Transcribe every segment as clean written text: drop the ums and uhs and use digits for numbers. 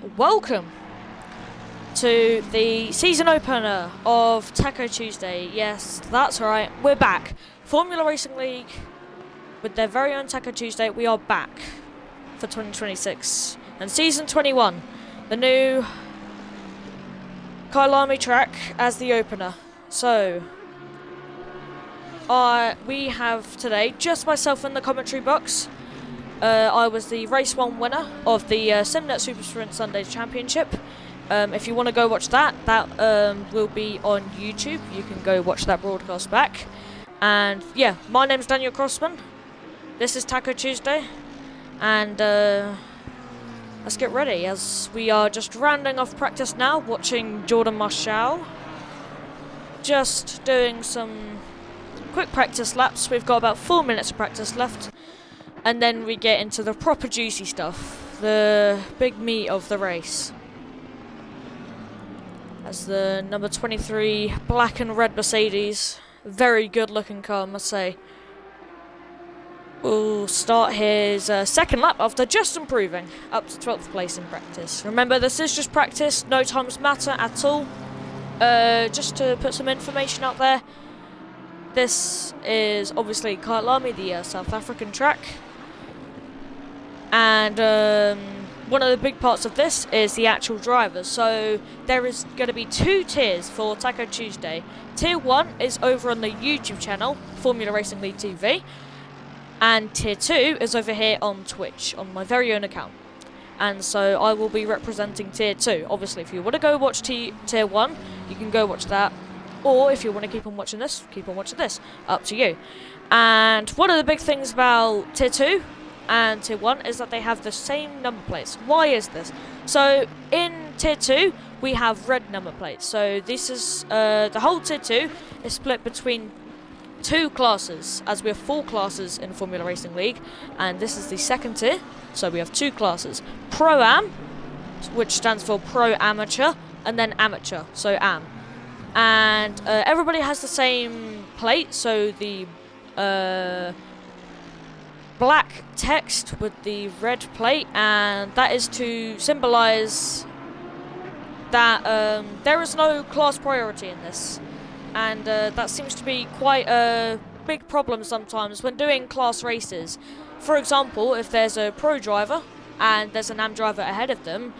welcome to the season opener of Taco Tuesday. Yes, that's right, we're back. Formula Racing League with their very own Taco Tuesday. We are back for 2026 and season 21, the new Kyalami track as the opener. So we have today just myself in the commentary box. I was the race 1 winner of the SimNet Super Sprint Sundays Championship. If you want to go watch that will be on YouTube. You can go watch that broadcast back. And yeah, my name's Daniel Crossman. This is Taco Tuesday. And let's get ready, as we are just rounding off practice now, watching Jordan Marshall. Just doing some quick practice laps. We've got about 4 minutes of practice left. And then we get into the proper juicy stuff, the big meat of the race. As the number 23 black and red Mercedes, very good looking car, I must say, will start his second lap after just improving up to 12th place in practice. Remember, this is just practice, no times matter at all. Just to put some information out there, this is obviously Kyalami, the South African track. And one of the big parts of this is the actual drivers. So there is going to be 2 tiers for Taco Tuesday. Tier 1 is over on the YouTube channel, Formula Racing League TV. And Tier 2 is over here on Twitch, on my very own account. And so I will be representing Tier 2. Obviously, if you want to go watch Tier 1, you can go watch that. Or if you want to keep on watching this, keep on watching this. Up to you. And one of the big things about Tier 2 and Tier 1 is that they have the same number plates. Why is this? So in Tier 2 we have red number plates. So this is the whole Tier 2 is split between 2 classes, as we have 4 classes in Formula Racing League, and this is the second tier. So we have 2 classes: Pro-Am, which stands for Pro Amateur, and then Amateur, so Am. And everybody has the same plate, so the black text with the red plate, and that is to symbolize that there is no class priority in this, and that seems to be quite a big problem sometimes when doing class races. For example, if there's a pro driver and there's an AM driver ahead of them,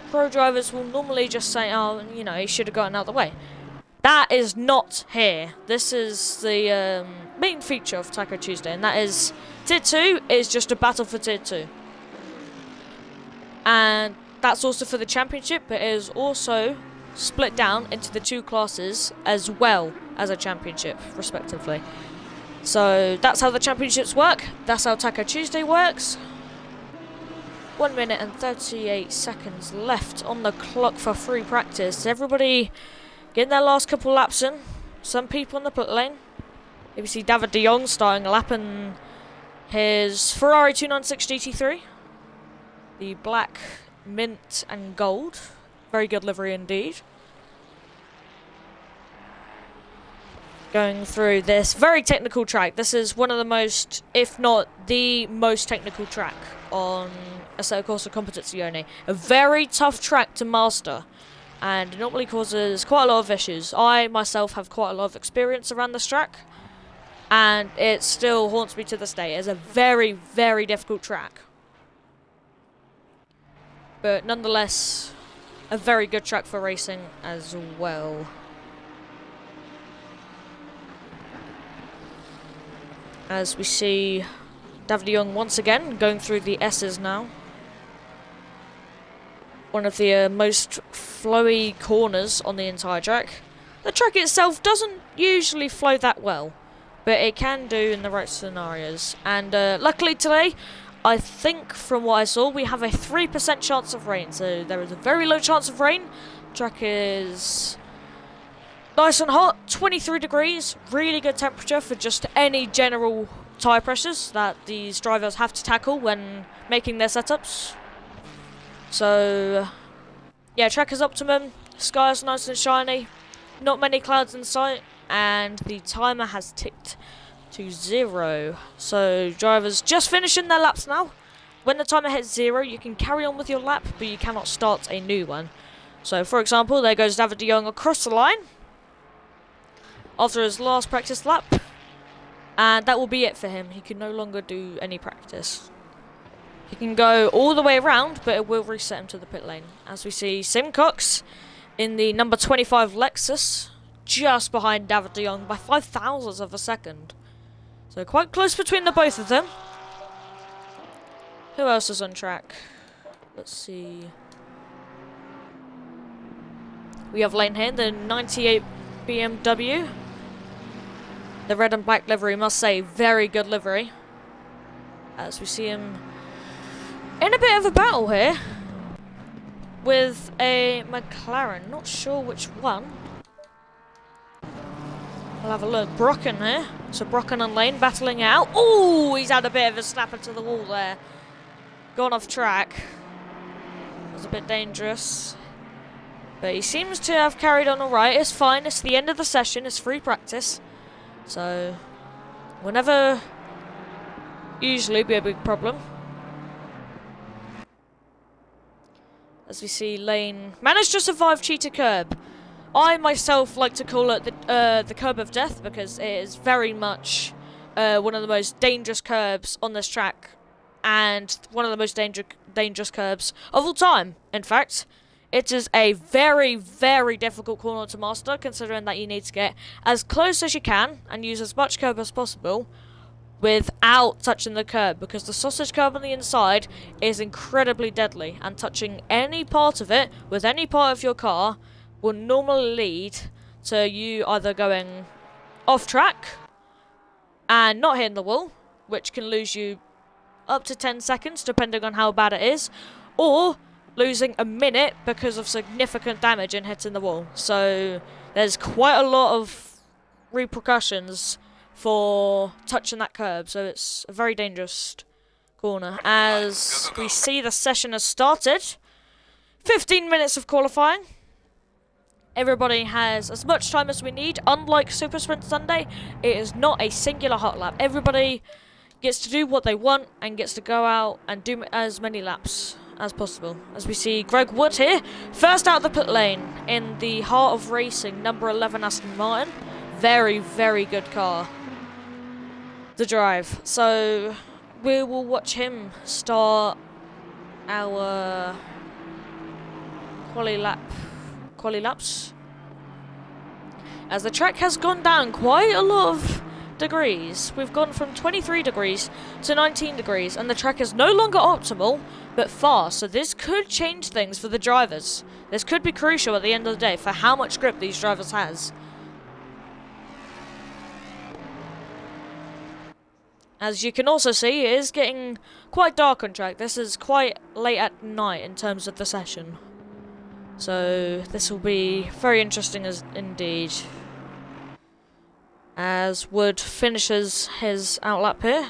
pro drivers will normally just say, oh, you know, he should have gotten out of the way. That is not here. This is the main feature of Taco Tuesday, and that is Tier 2 is just a battle for Tier 2. And that's also for the championship, but it is also split down into the 2 classes as well as a championship, respectively. So that's how the championships work. That's how Taco Tuesday works. 1 minute and 38 seconds left on the clock for free practice. Everybody getting their last couple laps in. Some people in the pit lane. You see David de Jong starting a lap in his Ferrari 296 GT3. The black, mint and gold. Very good livery indeed. Going through this very technical track. This is one of the most, if not the most technical track on Assetto Corsa Competizione. A very tough track to master, and it normally causes quite a lot of issues. I myself have quite a lot of experience around this track, and it still haunts me to this day. It's a very, very difficult track, but nonetheless a very good track for racing as well. As we see David de Jong once again going through the S's now. One of the most flowy corners on the entire track. The track itself doesn't usually flow that well, but it can do in the right scenarios. And luckily today, I think from what I saw, we have a 3% chance of rain. So there is a very low chance of rain. The track is nice and hot, 23 degrees, really good temperature for just any general tyre pressures that these drivers have to tackle when making their setups. So yeah, track is optimum, sky is nice and shiny, not many clouds in sight, and the timer has ticked to 0. So drivers just finishing their laps now, when the timer hits 0, you can carry on with your lap, but you cannot start a new one. So, for example, there goes David de Jong across the line after his last practice lap, and that will be it for him. He can no longer do any practice. He can go all the way around, but it will reset him to the pit lane. As we see Sim Cox in the number 25 Lexus, just behind David de Jong by 0.005 of a second. So quite close between the both of them. Who else is on track? Let's see. We have Lane here, the 98 BMW. The red and black livery, must say, very good livery. As we see him in a bit of a battle here with a McLaren. Not sure which one. We'll have a look. Brocken here. So Brocken and Lane battling out. Oh, he's had a bit of a snap into the wall there. Gone off track. That was a bit dangerous. But he seems to have carried on alright. It's fine. It's the end of the session. It's free practice. So, will never usually be a big problem. As we see Lane managed to survive Cheetah Curb. I myself like to call it the curb of death because it is very much one of the most dangerous curbs on this track. And one of the most dangerous curbs of all time, in fact. It is a very, very difficult corner to master, considering that you need to get as close as you can and use as much curb as possible without touching the curb, because the sausage curb on the inside is incredibly deadly, and touching any part of it with any part of your car will normally lead to you either going off track and not hitting the wall, which can lose you up to 10 seconds depending on how bad it is, or losing a minute because of significant damage in hitting the wall. So there's quite a lot of repercussions for touching that curb, so it's a very dangerous corner. As we see the session has started, 15 minutes of qualifying. Everybody has as much time as we need. Unlike Super Sprint Sunday, it is not a singular hot lap. Everybody gets to do what they want and gets to go out and do as many laps as possible. As we see Greg Wood here, first out of the pit lane in the heart of racing, number 11 Aston Martin. Very, very good car to drive. So we will watch him start our quali laps. As the track has gone down quite a lot of degrees. We've gone from 23 degrees to 19 degrees, and the track is no longer optimal but fast, so this could change things for the drivers. This could be crucial at the end of the day for how much grip these drivers has. As you can also see, it is getting quite dark on track. This is quite late at night in terms of the session, so this will be very interesting indeed. As Wood finishes his outlap here.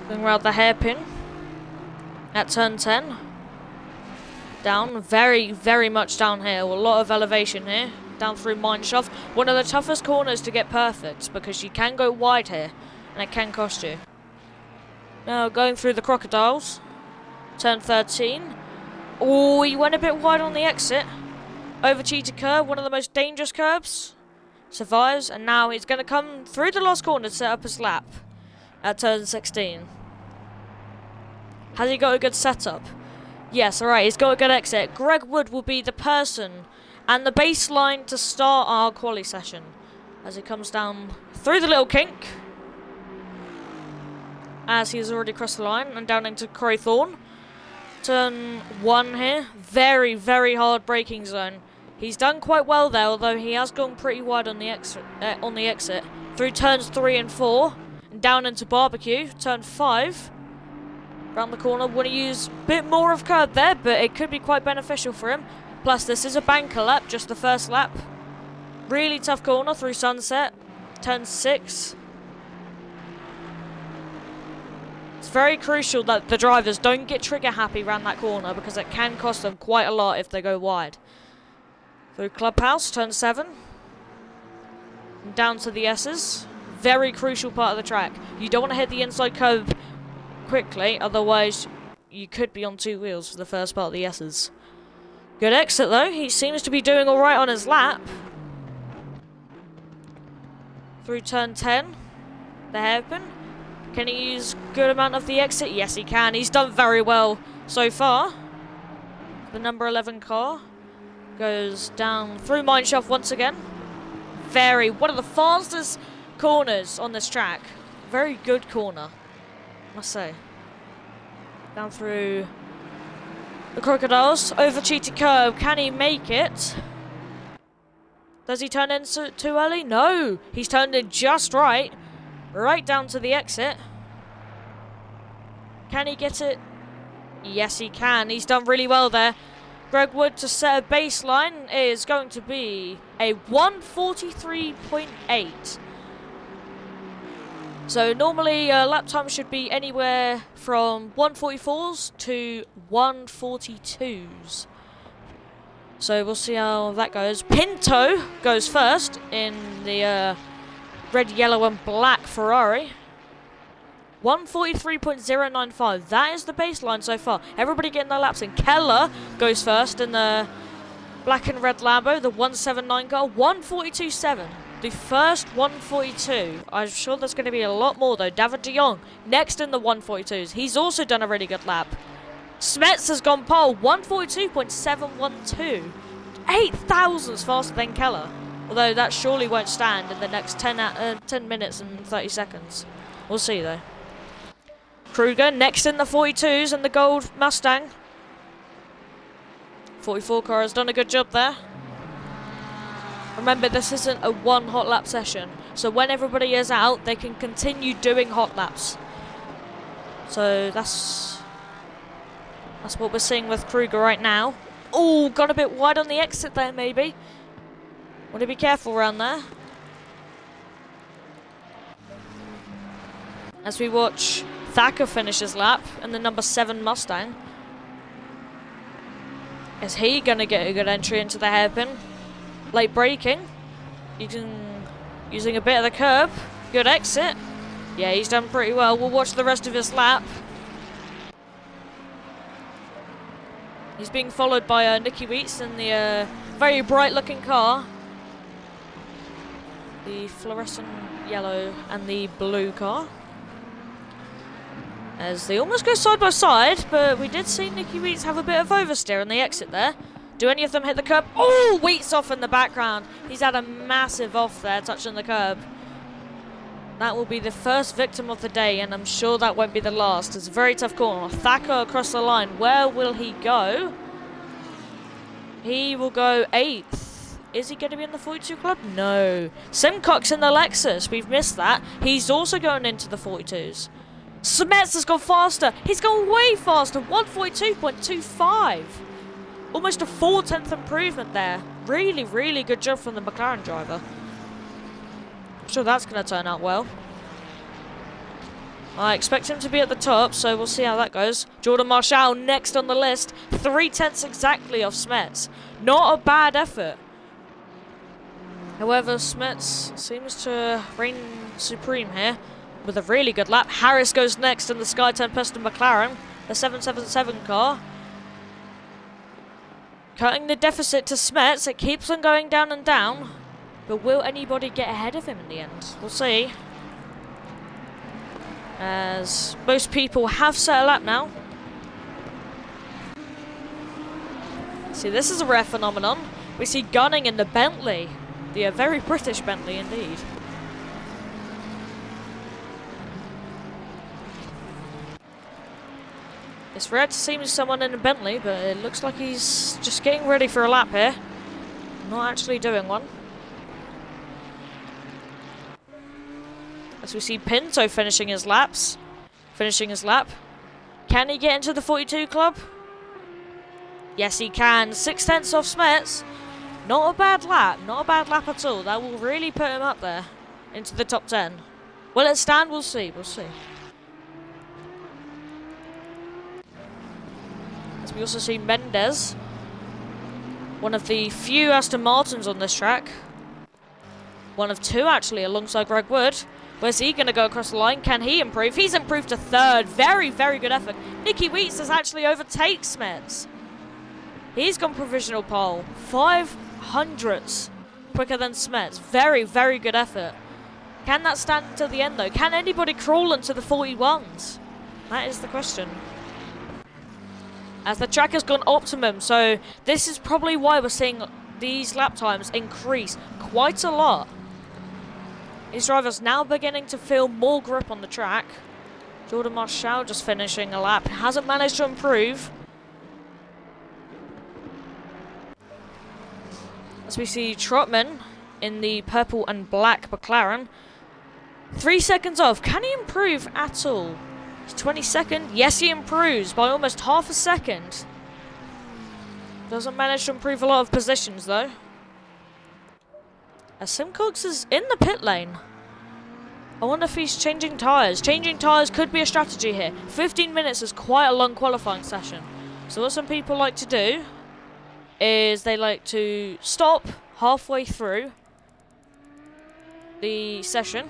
Going around the hairpin at turn 10. Down, very, very much downhill. A lot of elevation here. Down through Mineshaft. One of the toughest corners to get perfect because you can go wide here and it can cost you. Now going through the crocodiles. Turn 13. Oh, he went a bit wide on the exit. Over Cheetah Curb, one of the most dangerous curbs. Survives, and now he's going to come through the last corner to set up his lap at turn 16. Has he got a good setup? Yes, alright, he's got a good exit. Greg Wood will be the person and the baseline to start our quali session. As he comes down through the little kink. As he's already crossed the line and down into Corey Thorne. Turn 1 here. Very, very hard braking zone. He's done quite well there, although he has gone pretty wide on the exit. Through turns 3 and 4. And down into Barbecue. Turn 5. Round the corner. Want to use a bit more of curb there, but it could be quite beneficial for him. Plus, this is a banker lap, just the first lap. Really tough corner through Sunset. Turn 6. It's very crucial that the drivers don't get trigger happy around that corner because it can cost them quite a lot if they go wide. Through Clubhouse, turn 7. down to the S's. Very crucial part of the track. You don't want to hit the inside curb quickly, otherwise you could be on two wheels for the first part of the S's. Good exit though, he seems to be doing alright on his lap. Through turn 10, the hairpin. Can he use good amount of the exit? Yes he can, he's done very well so far. The number 11 car goes down through mineshaft once again. One of the fastest corners on this track. Very good corner, must say. Down through the crocodiles, over cheated curb. Can he make it? Does he turn in too early? No, he's turned in just right. Right down to the exit. Can he get it? Yes, he can. He's done really well there. Greg Wood to set a baseline is going to be a 1:43.8. So normally lap time should be anywhere from 1:44s to 1:42s. So we'll see how that goes. Pinto goes first in the red, yellow and black Ferrari. 1:43.095. That is the baseline so far. Everybody getting their laps in. Keller goes first in the black and red Lambo, the 179 car. 1:42.7. The first 1:42. I'm sure there's going to be a lot more though. David de Jong next in the 1:42s. He's also done a really good lap. Smets has gone pole. 1:42.712. 8 thousandths faster than Keller. Although that surely won't stand in the next 10 minutes and 30 seconds. We'll see though. Kruger next in the 42s and the gold Mustang. 44 car has done a good job there. Remember, this isn't a one hot lap session, so when everybody is out, they can continue doing hot laps. So that's what we're seeing with Kruger right now. Oh, got a bit wide on the exit there, maybe. Want to be careful around there. As we watch Thacker finish his lap in the number 7 Mustang. Is he going to get a good entry into the hairpin? Late braking. Using a bit of the curb. Good exit. Yeah, he's done pretty well. We'll watch the rest of his lap. He's being followed by Nicky Weeks in the very bright looking car. The fluorescent yellow and the blue car. As they almost go side by side, but we did see Nicky Weeks have a bit of oversteer on the exit there. Do any of them hit the curb? Oh, Weeks off in the background. He's had a massive off there, touching the curb. That will be the first victim of the day, and I'm sure that won't be the last. It's a very tough corner. Thacker across the line. Where will he go? He will go 8th. Is he going to be in the 42 club? No. Simcox in the Lexus. We've missed that. He's also going into the 42s. Smets has gone faster. He's gone way faster. 1:42.25. Almost a 4/10 improvement there. Really, really good job from the McLaren driver. I'm sure that's going to turn out well. I expect him to be at the top, so we'll see how that goes. Jordan Marshall next on the list. 3/10 exactly off Smets. Not a bad effort. However, Smets seems to reign supreme here with a really good lap. Harris goes next in the Sky Tempest and McLaren, the 777 car. Cutting the deficit to Smets. It keeps on going down and down. But will anybody get ahead of him in the end? We'll see. As most people have set a lap now. See, this is a rare phenomenon. We see Gunning in the Bentley. The very British Bentley indeed. It's rare to see someone in a Bentley, but it looks like he's just getting ready for a lap here. Not actually doing one. As we see Pinto finishing his lap. Can he get into the 42 club? Yes, he can. 6/10 off Smets. Not a bad lap. Not a bad lap at all. That will really put him up there into the top 10. Will it stand? We'll see. We'll see. As we also see Mendes. One of the few Aston Martins on this track. One of two, actually, alongside Greg Wood. Where's he going to go across the line? Can he improve? He's improved to third. Very, very good effort. Nicky Weeks has actually overtaken Smets. He's gone provisional pole. 500ths quicker than Smets. Very, very good effort. Can that stand until the end, though? Can anybody crawl into the 41s? That is the question. As the track has gone optimum, so this is probably why we're seeing these lap times increase quite a lot. These drivers now beginning to feel more grip on the track. Jordan Marshall just finishing a lap. Hasn't managed to improve. As we see Trotman in the purple and black McLaren. 3 seconds off. Can he improve at all? He's 22nd. Yes, he improves by almost half a second. Doesn't manage to improve a lot of positions, though. As Simcox is in the pit lane. I wonder if he's changing tyres. Changing tyres could be a strategy here. 15 minutes is quite a long qualifying session. So what some people like to do is they like to stop halfway through the session,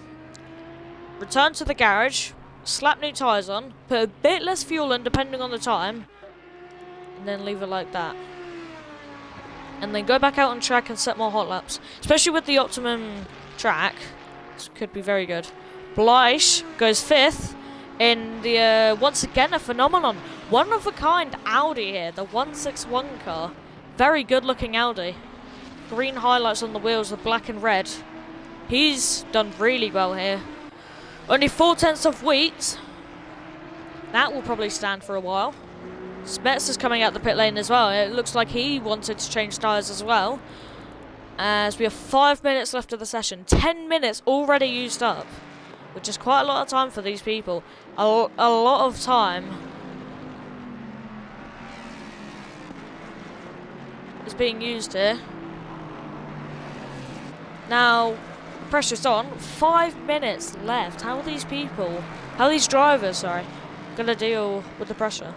return to the garage, slap new tyres on, put a bit less fuel in depending on the time, and then leave it like that. And then go back out on track and set more hot laps. Especially with the optimum track. This could be very good. Bleish goes 5th in the, once again, a phenomenon. One of a kind Audi here, the 161 car. Very good looking Audi. Green highlights on the wheels with black and red. He's done really well here. Only 4/10 of wheat. That will probably stand for a while. Smets is coming out the pit lane as well. It looks like he wanted to change tyres as well. As we have 5 minutes left of the session. 10 minutes already used up. Which is quite a lot of time for these people. A lot of time is being used here. Now, pressure's on. 5 minutes left. How are these drivers, going to deal with the pressure?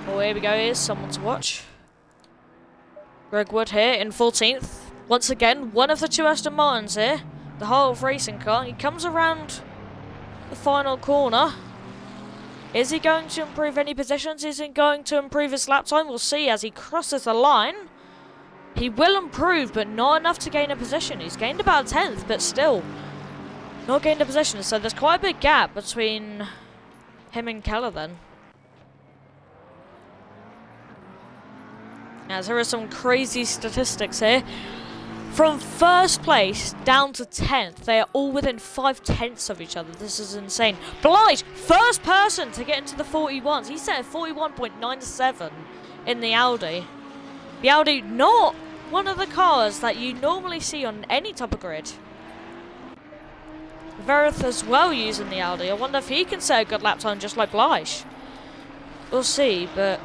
Oh, here we go. Here's someone to watch. Greg Wood here in 14th. Once again, one of the two Aston Martins here. The Heart of Racing car. He comes around the final corner. Is he going to improve any positions? Is he going to improve his lap time? We'll see as he crosses the line. He will improve, but not enough to gain a position. He's gained about 10th, but still not gained a position. So there's quite a big gap between him and Keller then. As there are some crazy statistics here. From first place down to 10th, they are all within 5/10 of each other. This is insane. Blige, first person to get into the 41s. He set a 41.97 in the Audi. The Audi, not one of the cars that you normally see on any type of grid. Verith as well using the Audi. I wonder if he can set a good lap time just like Blige. We'll see, but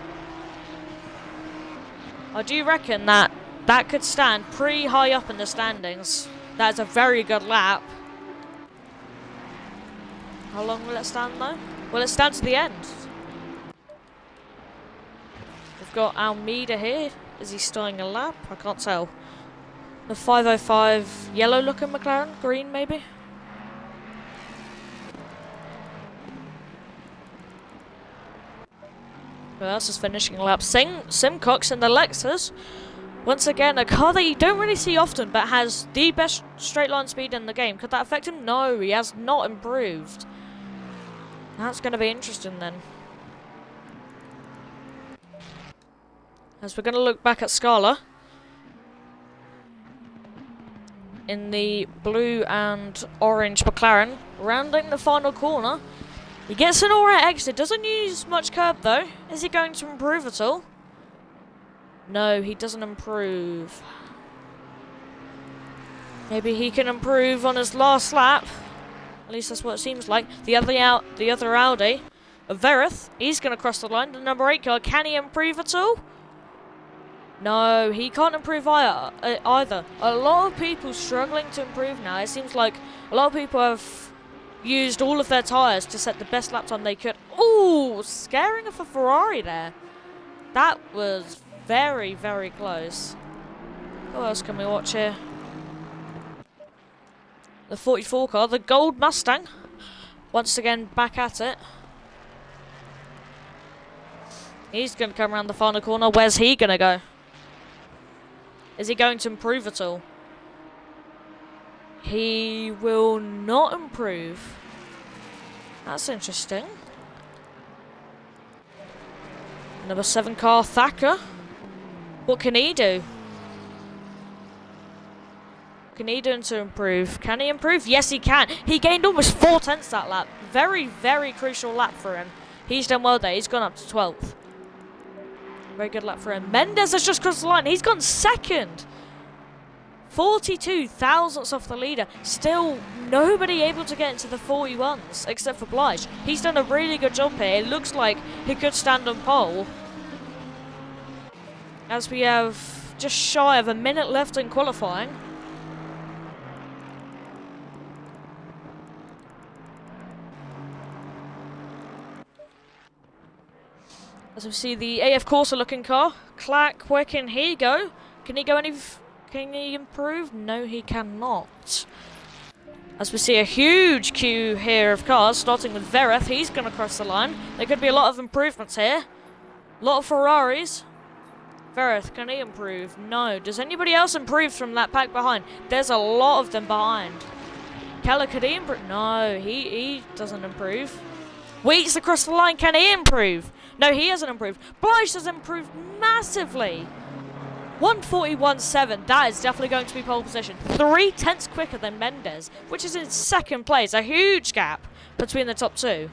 I do reckon that could stand pretty high up in the standings. That's a very good lap. How long will it stand though? Will it stand to the end? We've got Almeida here. Is he starting a lap? I can't tell. The 505 yellow looking McLaren? Green maybe? Who else is finishing a lap? Simcox in the Lexus. Once again, a car that you don't really see often, but has the best straight line speed in the game. Could that affect him? No, he has not improved. That's going to be interesting then. As we're going to look back at Scala. In the blue and orange McLaren. Rounding the final corner. He gets an alright exit. Doesn't use much curb though. Is he going to improve at all? No, he doesn't improve. Maybe he can improve on his last lap. At least that's what it seems like. The other Audi, Verith, he's going to cross the line. The number 8 car, can he improve at all? No, he can't improve either. A lot of people struggling to improve now. It seems like a lot of people have used all of their tyres to set the best lap time they could. Ooh, scaring of a Ferrari there. That was very, very close. What else can we watch here? The 44 car, the gold Mustang. Once again, back at it. He's going to come around the final corner. Where's he going to go? Is he going to improve at all? He will not improve. That's interesting. Number 7 car, Thacker. What can he do? What can he do to improve? Can he improve? Yes, he can. He gained almost 4 tenths that lap. Very, very crucial lap for him. He's done well there. He's gone up to 12th. Very good lap for him. Mendes has just crossed the line. He's gone second. 42 thousandths off the leader. Still nobody able to get into the 41s except for Blige. He's done a really good job here. It looks like he could stand on pole. As we have just shy of a minute left in qualifying. As we see the AF Corsa looking car. Clack, where can he go? Can he go any... Can he improve? No, he cannot. As we see a huge queue here of cars, starting with Vereth. He's going to cross the line. There could be a lot of improvements here. A lot of Ferraris. Vereth, can he improve? No. Does anybody else improve from that pack behind? There's a lot of them behind. Keller, could he improve? No, he doesn't improve. Wheats across the line, can he improve? No, he hasn't improved. Blige has improved massively. 141.7, that is definitely going to be pole position. 3 tenths quicker than Mendes, which is in second place. A huge gap between the top two.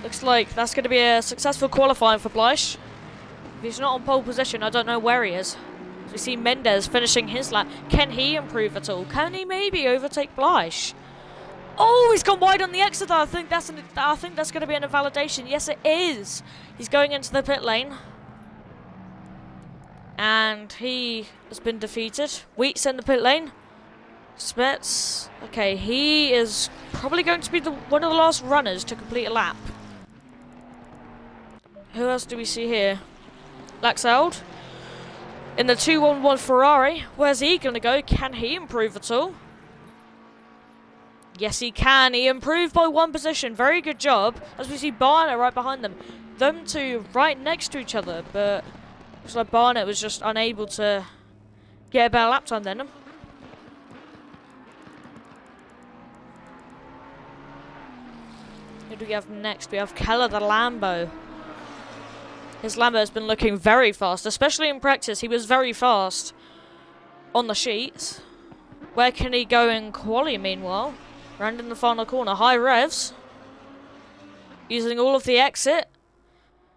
Looks like that's going to be a successful qualifying for Blige. If he's not on pole position, I don't know where he is. As we see Mendes finishing his lap. Can he improve at all? Can he maybe overtake Blige? Oh, he's gone wide on the exit. I think that's going to be an invalidation. Yes, it is. He's going into the pit lane. And he has been defeated. Wheat's in the pit lane. Spets. Okay, he is probably going to be one of the last runners to complete a lap. Who else do we see here? Laxeld. In the 211 Ferrari. Where's he going to go? Can he improve at all? Yes, he can. He improved by 1 position. Very good job. As we see Barnett right behind them. Them two right next to each other, but looks like Barnett was just unable to get a better lap time than him. Who do we have next? We have Keller, the Lambo. His Lambo has been looking very fast, especially in practice. He was very fast on the sheets. Where can he go in quali meanwhile? Round in the final corner. High revs. Using all of the exit.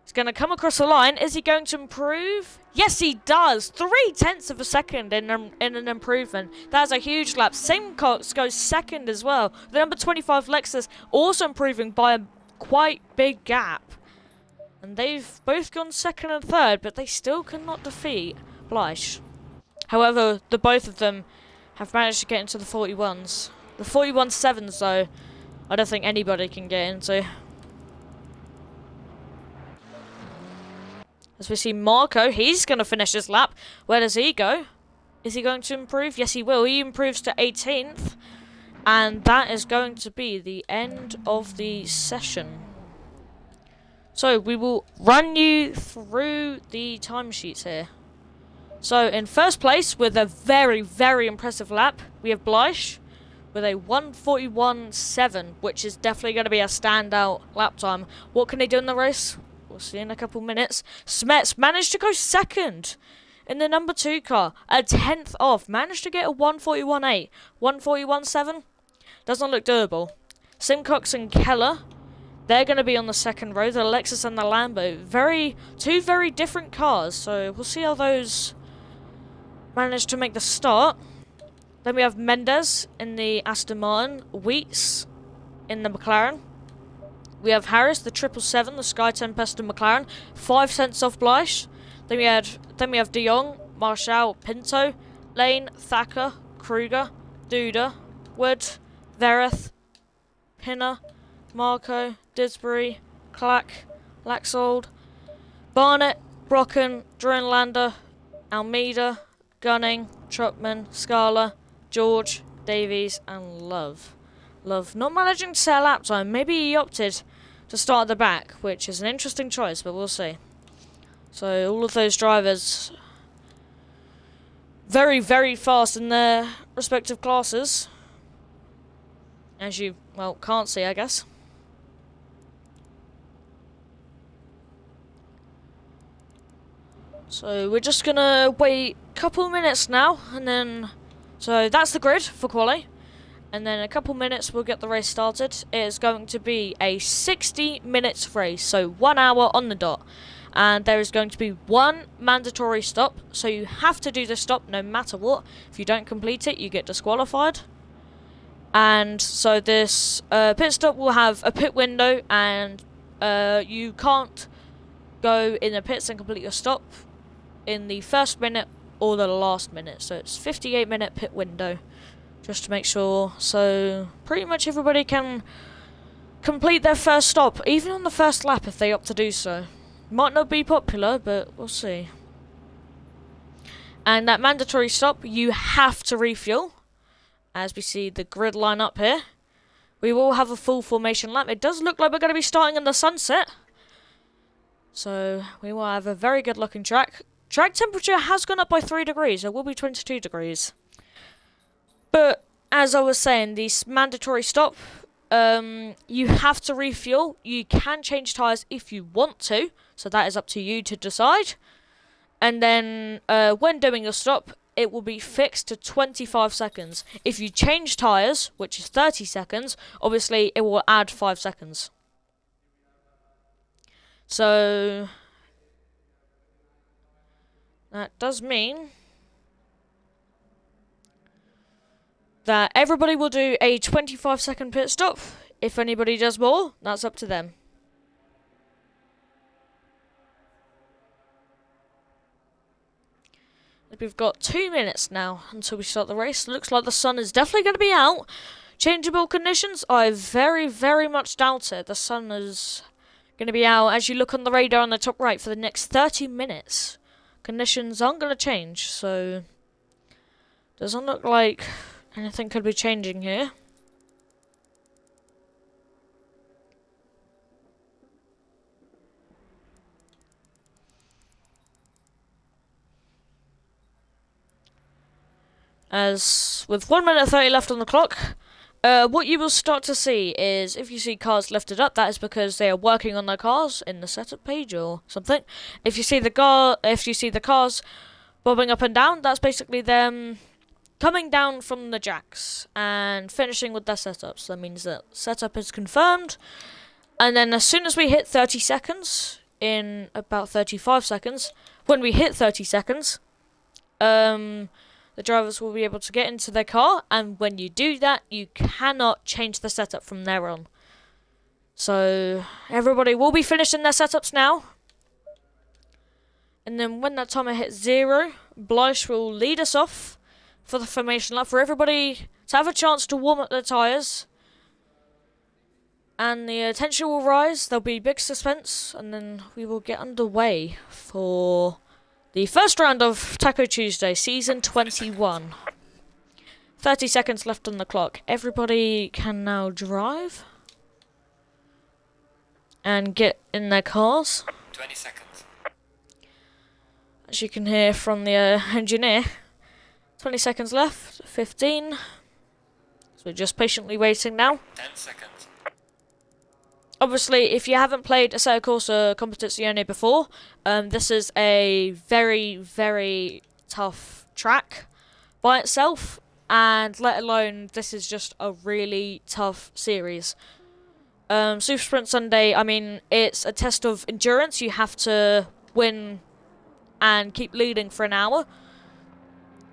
He's going to come across the line. Is he going to improve? Yes, he does. 3 tenths of a second in an improvement. That's a huge lap. Simcox goes second as well. The number 25 Lexus also improving by a quite big gap. And they've both gone second and third, but they still cannot defeat Blige. However, the both of them have managed to get into the 41s. The 41.7s, though, I don't think anybody can get into. As we see Marco, he's going to finish his lap. Where does he go? Is he going to improve? Yes, he will. He improves to 18th. And that is going to be the end of the session. So, we will run you through the timesheets here. So, in first place, with a very, very impressive lap, we have Blige with a 141.7, which is definitely going to be a standout lap time. What can he do in the race? We'll see in a couple minutes. Smets managed to go second in the number 2 car. A 10th off. Managed to get a 141.8. 141.7. Doesn't look doable. Simcox and Keller, they're going to be on the second row. The Lexus and the Lambo. Two very different cars. So we'll see how those manage to make the start. Then we have Mendes in the Aston Martin. Wheats in the McLaren. We have Harris, the 777, the Sky Tempest and McLaren. 5 cents off Blige. Then we have De Jong, Marshall, Pinto, Lane, Thacker, Kruger, Duda, Wood, Vereth, Pinner, Marco, Disbury, Clack, Laxold, Barnett, Brocken, Dronlander, Almeida, Gunning, Trotman, Scala, George, Davies, and Love. Love not managing to set a lap time. Maybe he opted to start at the back, which is an interesting choice, but we'll see. So all of those drivers very, very fast in their respective classes. As you, well, can't see, I guess. So we're just gonna wait a couple minutes now, and then, so that's the grid for quali. And then in a couple minutes we'll get the race started. It is going to be a 60 minutes race, so 1 hour on the dot. And there is going to be one mandatory stop, so you have to do the stop no matter what. If you don't complete it, you get disqualified. And so this pit stop will have a pit window, and you can't go in the pits and complete your stop in the first minute or the last minute. So it's 58-minute pit window, just to make sure. So pretty much everybody can complete their first stop, even on the first lap if they opt to do so. Might not be popular, but we'll see. And that mandatory stop, you have to refuel. As we see the grid line up here, we will have a full formation lap. It does look like we're going to be starting in the sunset, so we will have a very good looking track. Track temperature has gone up by 3 degrees. It will be 22 degrees. But as I was saying, this mandatory stop, you have to refuel. You can change tyres if you want to, so that is up to you to decide. And then when doing your stop, it will be fixed to 25 seconds. If you change tyres, which is 30 seconds, obviously it will add 5 seconds. So that does mean that everybody will do a 25-second pit stop. If anybody does more, that's up to them. We've got 2 minutes now until we start the race. Looks like the sun is definitely going to be out. Changeable conditions, I very, very much doubt it. The sun is going to be out as you look on the radar on the top right for the next 30 minutes. Conditions aren't going to change, so doesn't look like anything could be changing here. As with 1 minute 30 left on the clock, what you will start to see is if you see cars lifted up, that is because they are working on their cars in the setup page or something. If you see the cars bobbing up and down, that's basically them coming down from the jacks and finishing with their setups. That means that setup is confirmed. And then as soon as we hit 30 seconds, in about 35 seconds, when we hit 30 seconds, the drivers will be able to get into their car, and when you do that, you cannot change the setup from there on. So everybody will be finishing their setups now. And then when that timer hits 0, Blyche will lead us off for the formation lap, for everybody to have a chance to warm up their tyres. And the tension will rise, there'll be big suspense, and then we will get underway for the first round of Taco Tuesday, Season 21. 30 seconds left on the clock. Everybody can now drive and get in their cars. 20 seconds. As you can hear from the engineer, 20 seconds left, 15. So we're just patiently waiting now. 10 seconds. Obviously, if you haven't played Assetto Corsa Competizione before, this is a very, very tough track by itself, and let alone this is just a really tough series. Super Sprint Sunday, I mean, it's a test of endurance. You have to win and keep leading for an hour,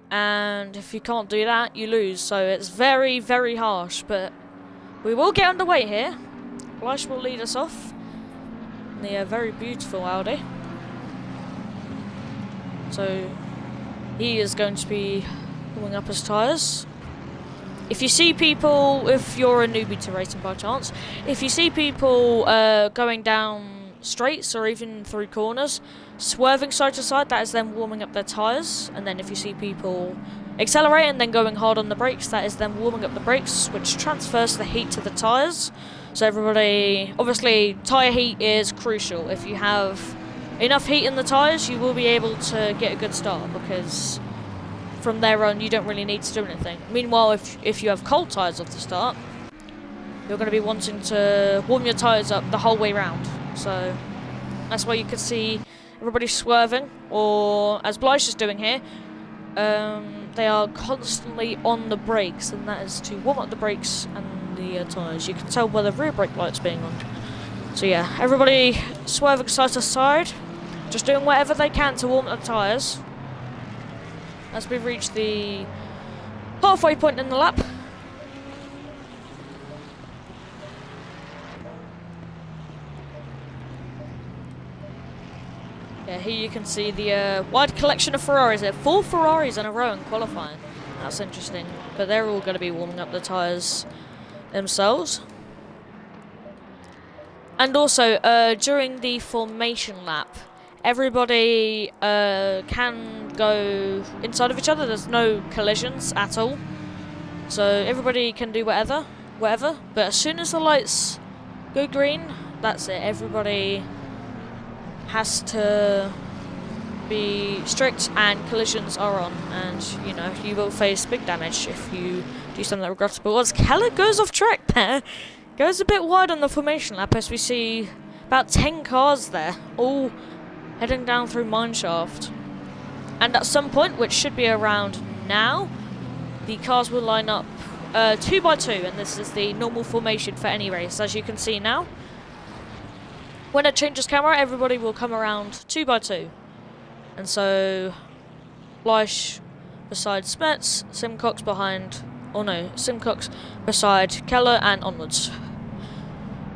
and if you can't do that, you lose. So it's very, very harsh, but we will get underway here. Blyche will lead us off in the very beautiful Audi. So he is going to be pulling up his tyres. if you see people, if you're a newbie to racing by chance, if you see people going down straights or even through corners, swerving side to side, that is them warming up their tyres. And then if you see people accelerating and then going hard on the brakes, that is them warming up the brakes, which transfers the heat to the tyres. So everybody, obviously tyre heat is crucial. If you have enough heat in the tyres, you will be able to get a good start, because from there on you don't really need to do anything. Meanwhile, if you have cold tyres off the start, you're going to be wanting to warm your tyres up the whole way round. So that's why you can see everybody swerving, or as Blythe is doing here, they are constantly on the brakes, and that is to warm up the brakes and the tyres. You can tell by the rear brake lights being on. So yeah, everybody swerving side to side, just doing whatever they can to warm up the tyres. As we reach the halfway point in the lap. Yeah, here you can see the wide collection of Ferraris. There are 4 Ferraris in a row in qualifying. That's interesting. But they're all going to be warming up the tyres themselves. And also, during the formation lap, everybody can go inside of each other. There's no collisions at all. So everybody can do whatever. But as soon as the lights go green, that's it. Everybody has to be strict and collisions are on, and you know, you will face big damage if you do something regrettable. As Keller goes off track there, goes a bit wide on the formation lap, as we see about 10 cars there, all heading down through mineshaft. And at some point, which should be around now, the cars will line up 2 by 2, and this is the normal formation for any race, as you can see now. When it changes camera, everybody will come around 2 by 2. And so, Blythe beside Smets, Simcox behind, Simcox beside Keller, and onwards.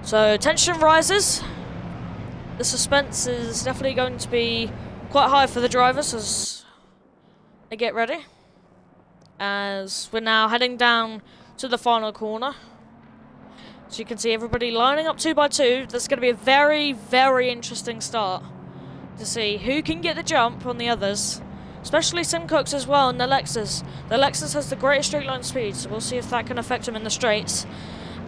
So, tension rises. The suspense is definitely going to be quite high for the drivers as they get ready. As we're now heading down to the final corner. So you can see everybody lining up 2 by 2. That's going to be a very, very interesting start to see who can get the jump on the others. Especially Simcox as well and the Lexus. The Lexus has the greatest straight line speed, so we'll see if that can affect him in the straights.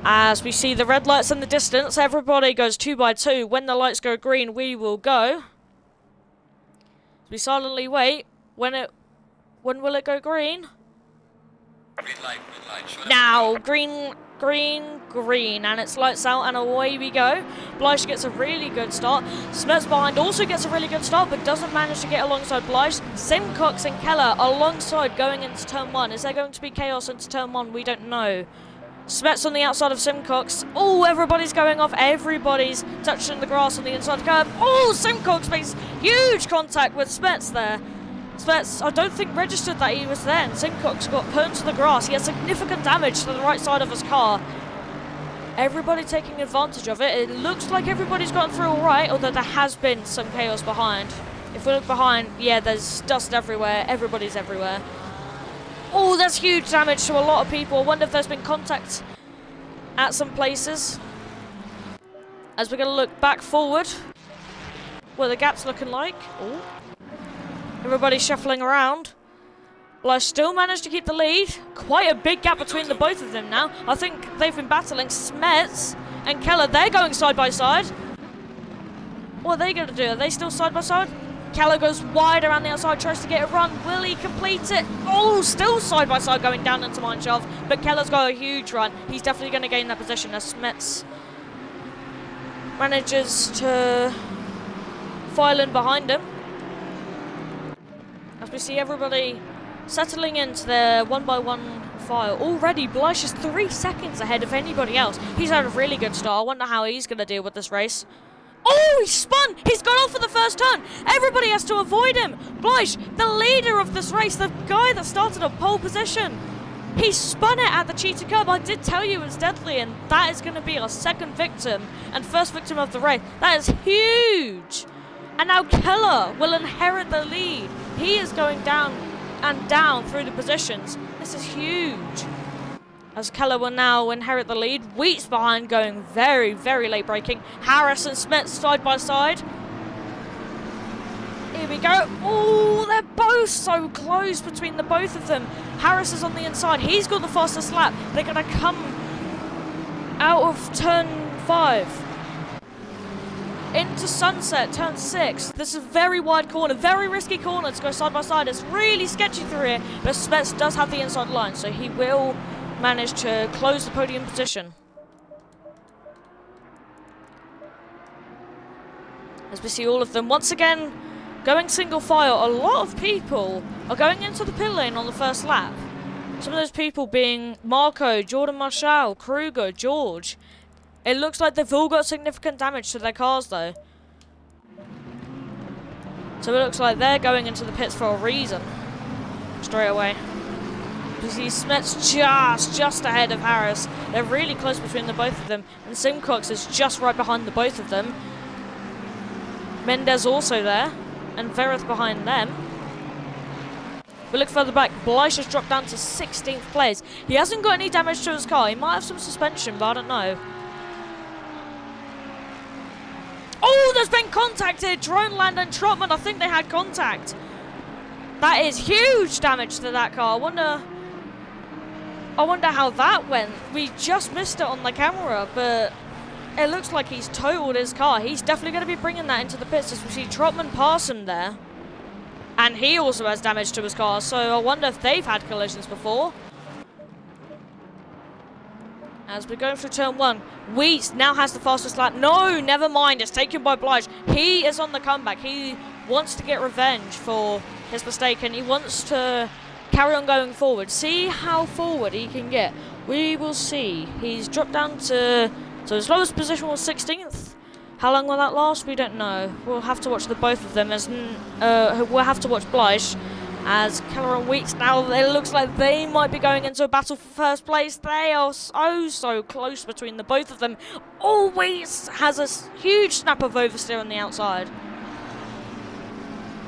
As we see the red lights in the distance, everybody goes 2 by 2. When the lights go green, we will go. We silently wait. When will it go green? Green light, now, green, and it's lights out, and away we go. Blythe gets a really good start. Smets behind also gets a really good start, but doesn't manage to get alongside Blythe. Simcox and Keller alongside going into turn 1. Is there going to be chaos into turn 1? We don't know. Smets on the outside of Simcox. Oh, everybody's going off. Everybody's touching the grass on the inside curb. Oh, Simcox makes huge contact with Smets there. Smets, I don't think, registered that he was there, and Simcox got put into the grass. He had significant damage to the right side of his car. Everybody taking advantage of it. It looks like everybody's gotten through alright, although there has been some chaos behind. If we look behind, yeah, there's dust everywhere. Everybody's everywhere. Oh, that's huge damage to a lot of people. I wonder if there's been contact at some places. As we're going to look back forward, what the gap's looking like. Oh. Everybody's shuffling around. Blythe still managed to keep the lead. Quite a big gap between the both of them now. I think they've been battling. Smets and Keller, they're going side by side. What are they going to do? Are they still side by side? Keller goes wide around the outside, tries to get a run. Will he complete it? Oh, still side by side going down into mineshaft. But Keller's got a huge run. He's definitely going to gain that position as Smets manages to file in behind him. As we see everybody settling into their 1 by 1 file. Already, Blythe is 3 seconds ahead of anybody else. He's had a really good start. I wonder how he's going to deal with this race. Oh, he spun! He's gone off for the first turn! Everybody has to avoid him! Blythe, the leader of this race, the guy that started on pole position. He spun it at the cheetah curb. I did tell you it was deadly, and that is going to be our second victim and first victim of the race. That is huge! And now Keller will inherit the lead. He is going down and down through the positions. This is huge. As Keller will now inherit the lead. Wheats behind, going very, very late braking. Harris and Smith side by side. Here we go. Oh, they're both so close between the both of them. Harris is on the inside. He's got the fastest lap. They're going to come out of turn 5. Into Sunset, turn 6. This is a very wide corner, very risky corner to go side by side. It's really sketchy through here, but Smets does have the inside line, so he will manage to close the podium position. As we see all of them once again going single file. A lot of people are going into the pit lane on the first lap. Some of those people being Marco, Jordan Marshall, Kruger, George. It looks like they've all got significant damage to their cars though. So it looks like they're going into the pits for a reason. Straight away. You see Smets just ahead of Harris. They're really close between the both of them. And Simcox is just right behind the both of them. Mendez also there. And Verith behind them. We look further back. Bleish has dropped down to 16th place. He hasn't got any damage to his car. He might have some suspension, but I don't know. Oh, there's been contact here. Droneland and Trotman, I think they had contact. That is huge damage to that car. I wonder how that went. We just missed it on the camera, but it looks like he's totaled his car. He's definitely going to be bringing that into the pits as we see Trotman pass him there. And he also has damage to his car, so I wonder if they've had collisions before. As we're going through turn 1, Wheats now has the fastest lap. No, never mind. It's taken by Blige. He is on the comeback. He wants to get revenge for his mistake, and he wants to carry on going forward. See how forward he can get. We will see. He's dropped down to... So his lowest position was 16th. How long will that last? We don't know. We'll have to watch the both of them. As we'll have to watch Blige. As Keller and Wheats now, it looks like they might be going into a battle for first place. They are so close between the both of them. Oh, Wheats has a huge snap of oversteer on the outside.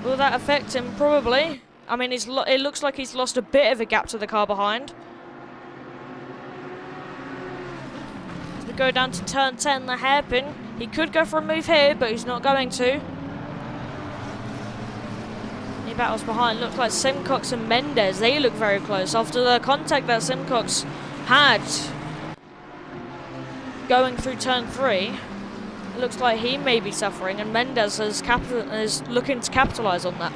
Will that affect him? Probably. I mean, it looks like he's lost a bit of a gap to the car behind. As we go down to turn 10, the hairpin. He could go for a move here, but he's not going to. He battles behind. Looks like Simcox and Mendez. They look very close after the contact that Simcox had going through turn 3. It looks like he may be suffering, and Mendez is looking to capitalise on that.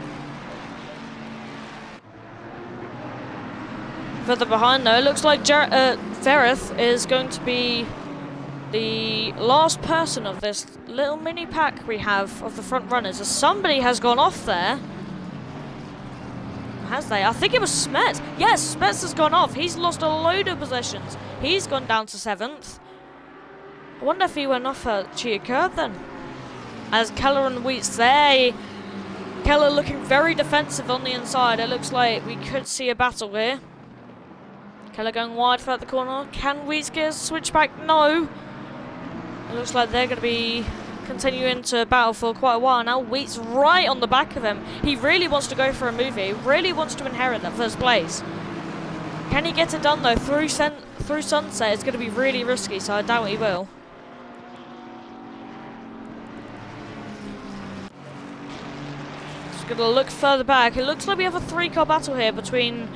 Further behind, though, it looks like Verith is going to be the last person of this little mini pack we have of the front runners. As somebody has gone off there. Has they? I think it was Smets. Yes, Smets has gone off. He's lost a load of positions. He's gone down to 7th. I wonder if he went off at Chia Curb then. As Keller and Wheats there. Keller looking very defensive on the inside. It looks like we could see a battle here. Keller going wide throughout the corner. Can Wheats get a switch back? No. It looks like they're going to be continuing to battle for quite a while now. Wheats right on the back of him. He really wants to go for a move here. He really wants to inherit that first place. Can he get it done though? Through Sunset it's going to be really risky, so I doubt he will. Just going to look further back. It looks like we have a 3-car battle here between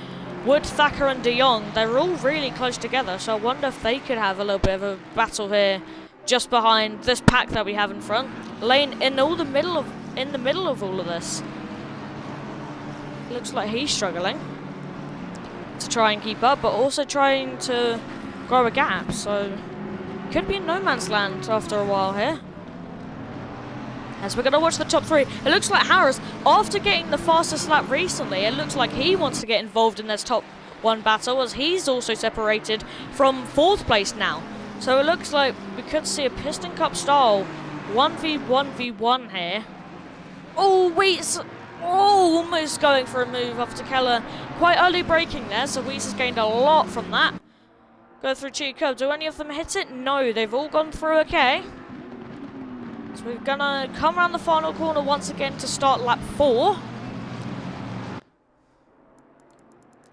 Wood, Thacker and De Jong. They're all really close together, so I wonder if they could have a little bit of a battle here. Just behind this pack that we have in front. Lane in the middle of all of this. Looks like he's struggling to try and keep up, but also trying to grow a gap. So could be in no man's land after a while here. As we're going to watch the top 3. It looks like Harris, after getting the fastest lap recently, it looks like he wants to get involved in this top 1 battle, as he's also separated from 4th place now. So it looks like we could see a Piston Cup style 1v1v1 here. Oh, Wheats almost going for a move after Keller. Quite early braking there, so Wheats has gained a lot from that. Go through cheat curve. Do any of them hit it? No, they've all gone through okay. So we're going to come around the final corner once again to start lap 4.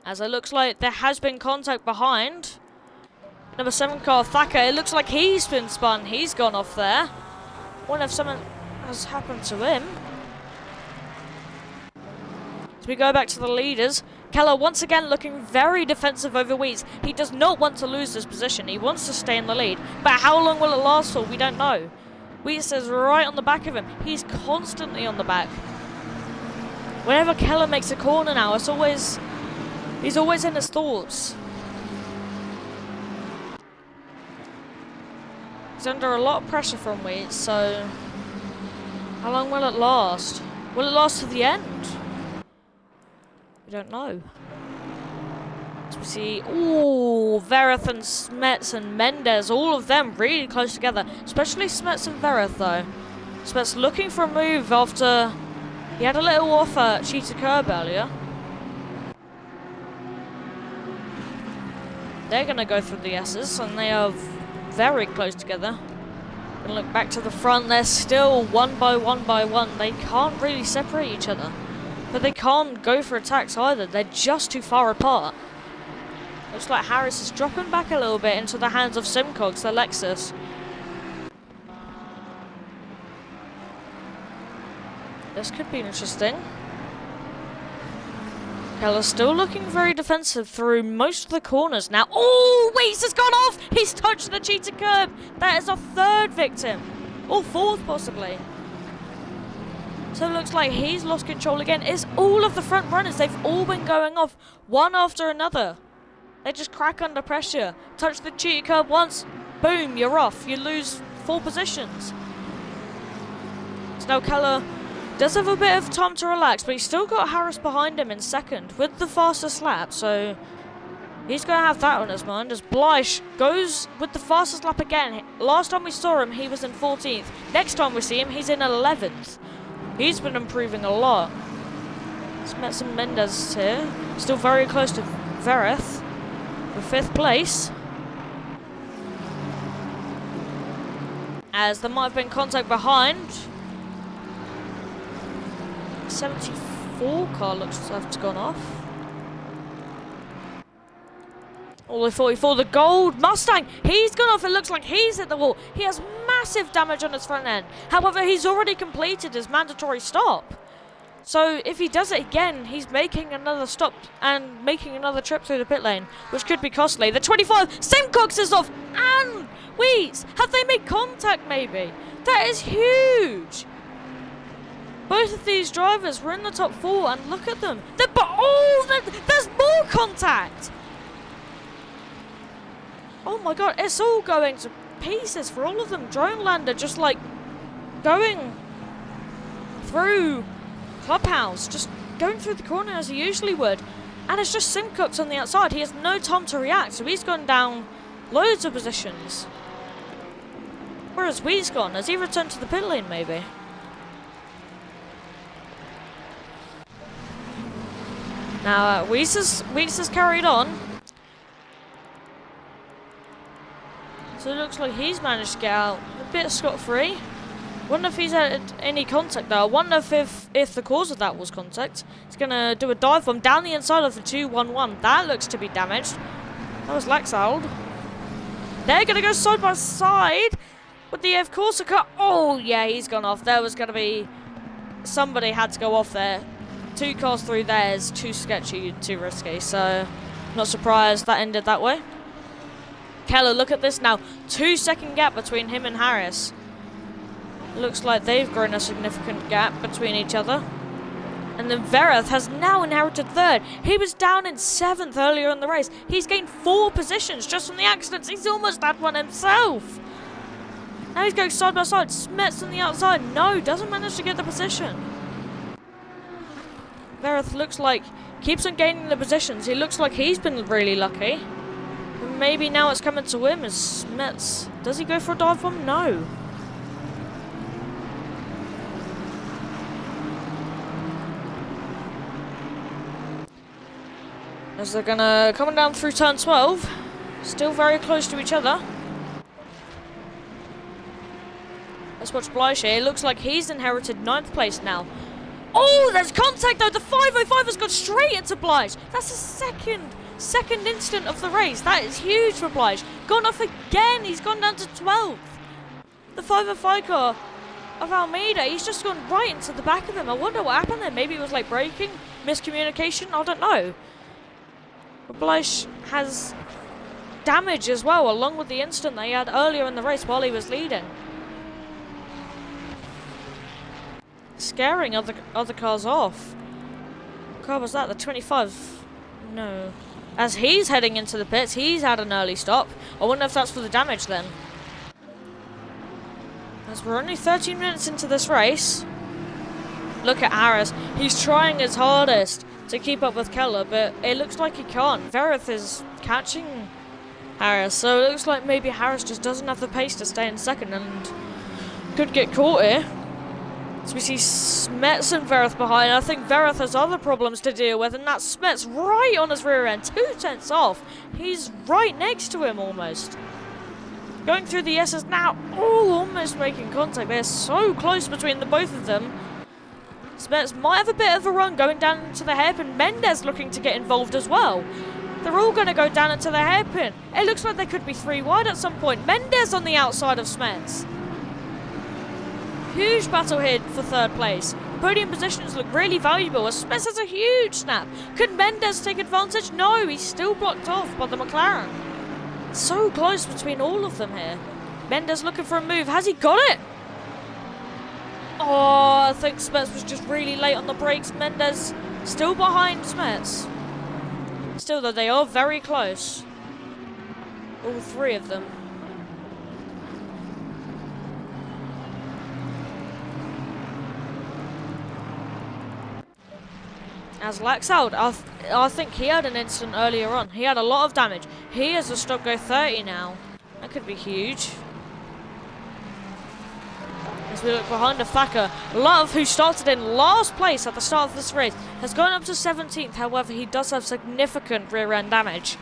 As it looks like there has been contact behind. Number 7 car, Thacker, it looks like he's been spun. He's gone off there. Wonder if something has happened to him. So we go back to the leaders. Keller once again looking very defensive over Weeds. He does not want to lose this position. He wants to stay in the lead. But how long will it last for? We don't know. Weeds is right on the back of him. He's constantly on the back. Whenever Keller makes a corner now, he's always in his thoughts. He's under a lot of pressure from Weeds, so how long will it last? Will it last to the end? We don't know. So we see, ooh, Vereth and Smets and Mendes, all of them really close together. Especially Smets and Vereth though. Smets looking for a move after he had a little off at cheater curb earlier. They're going to go through the S's and they are very close together. And look back to the front, they're still one by one. They can't really separate each other. But they can't go for attacks either. They're just too far apart. Looks like Harris is dropping back a little bit into the hands of Simcox, the Lexus. This could be interesting. Keller's still looking very defensive through most of the corners now. Oh, Weiss has gone off! He's touched the cheater curb! That is our third victim. Or fourth, possibly. So it looks like he's lost control again. It's all of the front runners. They've all been going off one after another. They just crack under pressure. Touch the cheater curb once, boom, you're off. You lose 4 positions. So now Keller does have a bit of time to relax, but he's still got Harris behind him in second with the fastest lap, so he's going to have that on his mind as Bleish goes with the fastest lap again. Last time we saw him, he was in 14th. Next time we see him, he's in 11th. He's been improving a lot. Smets and Mendes here, still very close to Vereth for 5th place. As there might have been contact behind. 74 car looks to have gone off. All the 44, the gold Mustang, he's gone off. It looks like he's hit the wall. He has massive damage on his front end. However, he's already completed his mandatory stop. So if he does it again, he's making another stop and making another trip through the pit lane, which could be costly. The 25, Simcox is off, and Weeds, have they made contact maybe? That is huge. Both of these drivers were in the top 4, and look at them. There's more contact. Oh my god, it's all going to pieces for all of them. Drone Lander just like going through Clubhouse, just going through the corner as he usually would. And it's just Simcox on the outside. He has no time to react, so he's gone down loads of positions. Where has Weeds gone? Has he returned to the pit lane maybe? Now, Weeds has carried on. So it looks like he's managed to get out a bit scot-free. Wonder if he's had any contact though. I wonder if the cause of that was contact. He's going to do a dive bomb down the inside of the 211. That looks to be damaged. That was Laxald. They're going to go side by side with the F Corsa car. Oh, yeah, he's gone off. There was going to be... Somebody had to go off there. 2 cars through there is too sketchy, too risky. So, not surprised that ended that way. Keller, look at this now. 2-second gap between him and Harris. Looks like they've grown a significant gap between each other. And then Vereth has now inherited 3rd. He was down in 7th earlier in the race. He's gained 4 positions just from the accidents. He's almost had one himself. Now he's going side by side. Smets on the outside. No, doesn't manage to get the position. Vereth looks like keeps on gaining the positions. He looks like he's been really lucky. Maybe now it's coming to him as Smets. Does he go for a dive bomb? No. As they're gonna coming down through turn 12. Still very close to each other. Let's watch Bleish here. It looks like he's inherited 9th place now. Oh, there's contact though. The 505 has gone straight into Bleish. That's a Second instant of the race. That is huge for Blythe. Gone off again. He's gone down to 12th. The 505 car of Almeida, he's just gone right into the back of him. I wonder what happened there. Maybe it was like braking, miscommunication, I don't know. But Blythe has damage as well, along with the instant that he had earlier in the race while he was leading. Scaring other cars off. What car was that? The 25? No. As he's heading into the pits, he's had an early stop. I wonder if that's for the damage then. As we're only 13 minutes into this race. Look at Harris. He's trying his hardest to keep up with Keller, but it looks like he can't. Verith is catching Harris, so it looks like maybe Harris just doesn't have the pace to stay in second and could get caught here. So we see Smets and Verith behind. I think Verith has other problems to deal with, and that's Smets right on his rear end. 2 tenths off. He's right next to him almost. Going through the S's now. Oh, almost making contact. They're so close between the both of them. Smets might have a bit of a run going down into the hairpin. Mendez looking to get involved as well. They're all going to go down into the hairpin. It looks like they could be 3 wide at some point. Mendez on the outside of Smets. Huge battle here for third place. Podium positions look really valuable as Smets has a huge snap. Could Mendez take advantage? No, he's still blocked off by the McLaren. So close between all of them here. Mendez looking for a move. Has he got it? Oh, I think Smets was just really late on the brakes. Mendez still behind Smets. Still though, they are very close. All 3 of them. As Laxald, I think he had an incident earlier on. He had a lot of damage. He has a stop go 30 now. That could be huge. As we look behind the Thacker, Love, who started in last place at the start of this race, has gone up to 17th. However, he does have significant rear end damage.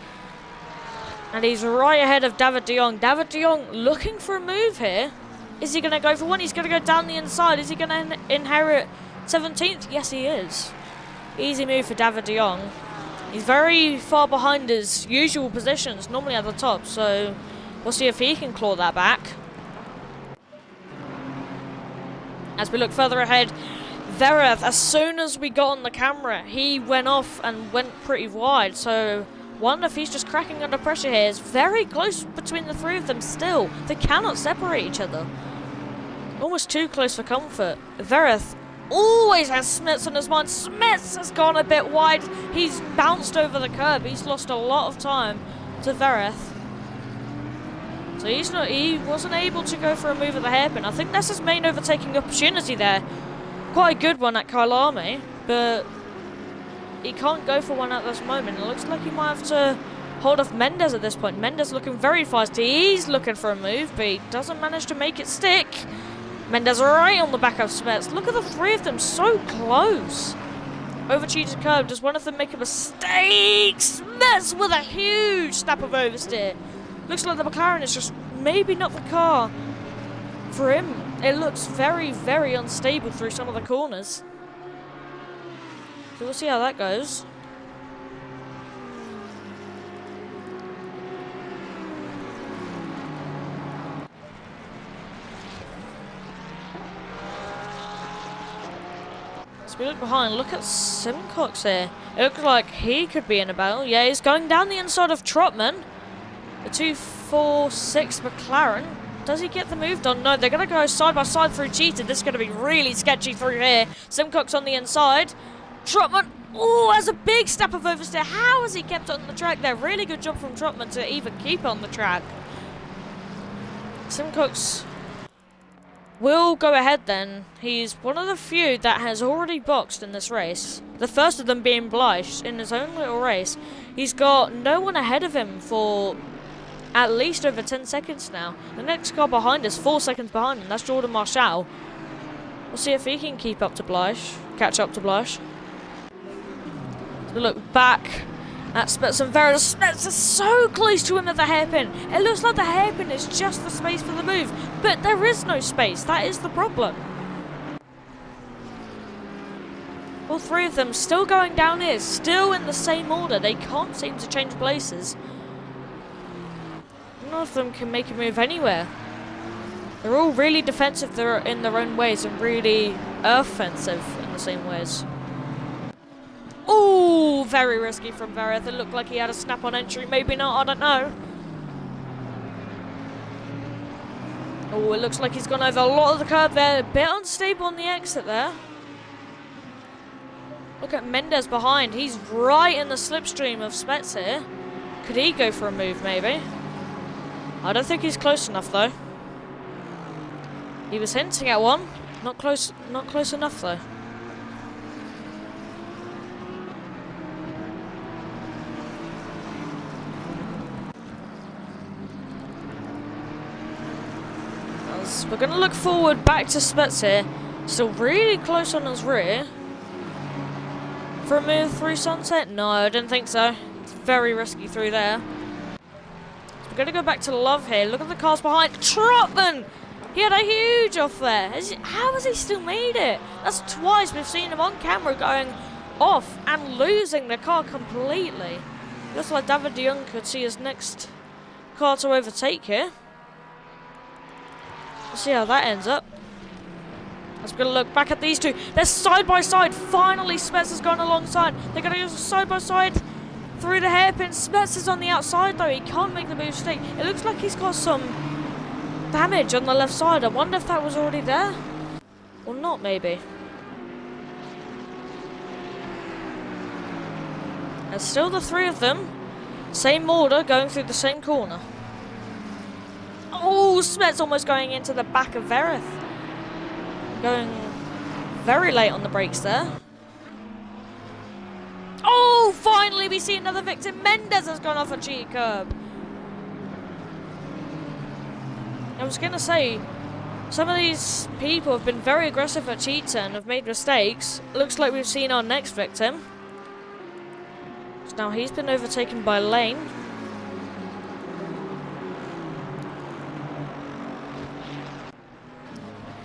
And he's right ahead of David de Jong. David de Jong looking for a move here. Is he going to go for one? He's going to go down the inside. Is he going to inherit 17th? Yes, he is. Easy move for David de Jong. He's very far behind his usual positions, normally at the top, so we'll see if he can claw that back. As we look further ahead, Vereth, as soon as we got on the camera, he went off and went pretty wide, so wonder if he's just cracking under pressure here. It's very close between the 3 of them still. They cannot separate each other. Almost too close for comfort. Vereth always has Smets on his mind. Smets has gone a bit wide. He's bounced over the curb. He's lost a lot of time to Vereth. So he wasn't able to go for a move at the hairpin. I think that's his main overtaking opportunity there. Quite a good one at Kyalami, but he can't go for one at this moment. It looks like he might have to hold off Mendez at this point. Mendez looking very feisty. He's looking for a move, but he doesn't manage to make it stick. Mendez right on the back of Smets. Look at the 3 of them so close. Over cheated curb. Does one of them make a mistake? Smets with a huge snap of oversteer. Looks like the McLaren is just maybe not the car for him. It looks very, very unstable through some of the corners. So we'll see how that goes. We look behind, look at Simcox here. It looks like he could be in a battle. Yeah, he's going down the inside of Trotman. The 246 McLaren. Does he get the move done? No, they're going to go side by side through cheated. This is going to be really sketchy through here. Simcox on the inside. Trotman, oh, has a big step of oversteer. How has he kept it on the track there? Really good job from Trotman to even keep it on the track. Simcox will go ahead then. He's one of the few that has already boxed in this race. The first of them being Blythe in his own little race. He's got no one ahead of him for at least over 10 seconds now. The next car behind is 4 seconds behind him. That's Jordan Marshall. We'll see if he can keep up to Blythe. Catch up to Blythe. Look back at Smets and Vereth. Smets is so close to him at the hairpin. It looks like the hairpin is just the space for the move, but there is no space. That is the problem. All three of them still going down here, still in the same order. They can't seem to change places. None of them can make a move anywhere. They're all really defensive in their own ways and really offensive in the same ways. Oh, very risky from Verith. It looked like he had a snap-on entry. Maybe not, I don't know. Oh, it looks like he's gone over a lot of the curb there. A bit unstable on the exit there. Look at Mendes behind. He's right in the slipstream of Smets here. Could he go for a move, maybe? I don't think he's close enough, though. He was hinting at one. Not close enough, though. We're going to look forward back to Smets here. Still really close on his rear. For a move through Sunset? No, I didn't think so. It's very risky through there. So we're going to go back to Love here. Look at the cars behind. Trotman! He had a huge off there. How has he still made it? That's twice we've seen him on camera going off and losing the car completely. Looks like David de Jong could see his next car to overtake here. We'll see how that ends up. As we're going to look back at these two. They're side by side. Finally, Smets has gone alongside. They're going to go side by side through the hairpin. Smets is on the outside, though. He can't make the move straight. It looks like he's got some damage on the left side. I wonder if that was already there. Or not, maybe. And still the three of them. Same order, going through the same corner. Oh, Smets almost going into the back of Verith. Going very late on the brakes there. Oh, finally we see another victim. Mendes has gone off a cheat curb. I was going to say, some of these people have been very aggressive at cheats and have made mistakes. Looks like we've seen our next victim. So now he's been overtaken by Lane.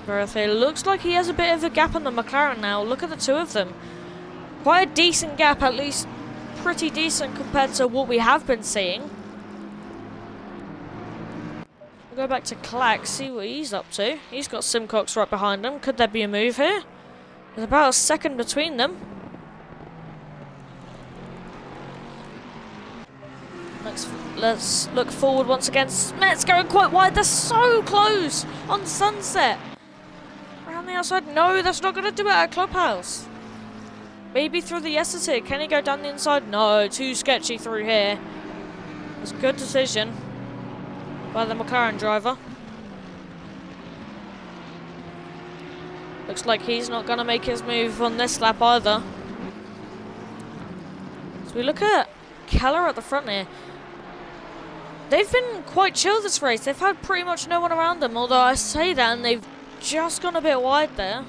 Verith looks like he has a bit of a gap on the McLaren now. Look at the two of them. Quite a decent gap, at least pretty decent compared to what we have been seeing. We'll go back to Clack, see what he's up to. He's got Simcox right behind him. Could there be a move here? There's about a second between them. Let's look forward once again. Smets going quite wide. They're so close on Sunset. Around the outside. No, that's not going to do it at Clubhouse. Maybe through the yeses here. Can he go down the inside? No, too sketchy through here. It's a good decision by the McLaren driver. Looks like he's not going to make his move on this lap either. So we look at Keller at the front here. They've been quite chill this race. They've had pretty much no one around them, although I say that and they've just gone a bit wide there.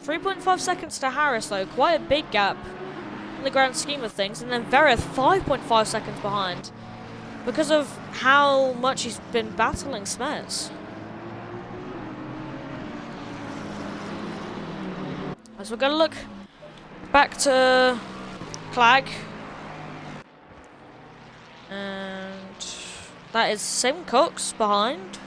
3.5 seconds to Harris though, quite a big gap in the grand scheme of things. And then Verith 5.5 seconds behind because of how much he's been battling Smets. As we're going to look back to Clag. And that is Simcox behind.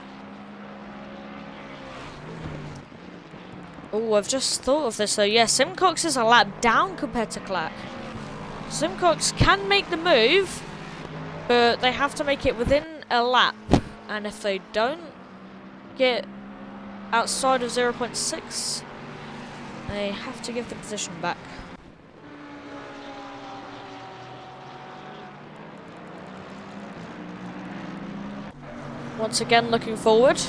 Oh, I've just thought of this though. Yeah, Simcox is a lap down compared to Clack. Simcox can make the move, but they have to make it within a lap. And if they don't get outside of 0.6, they have to give the position back. Once again, looking forward.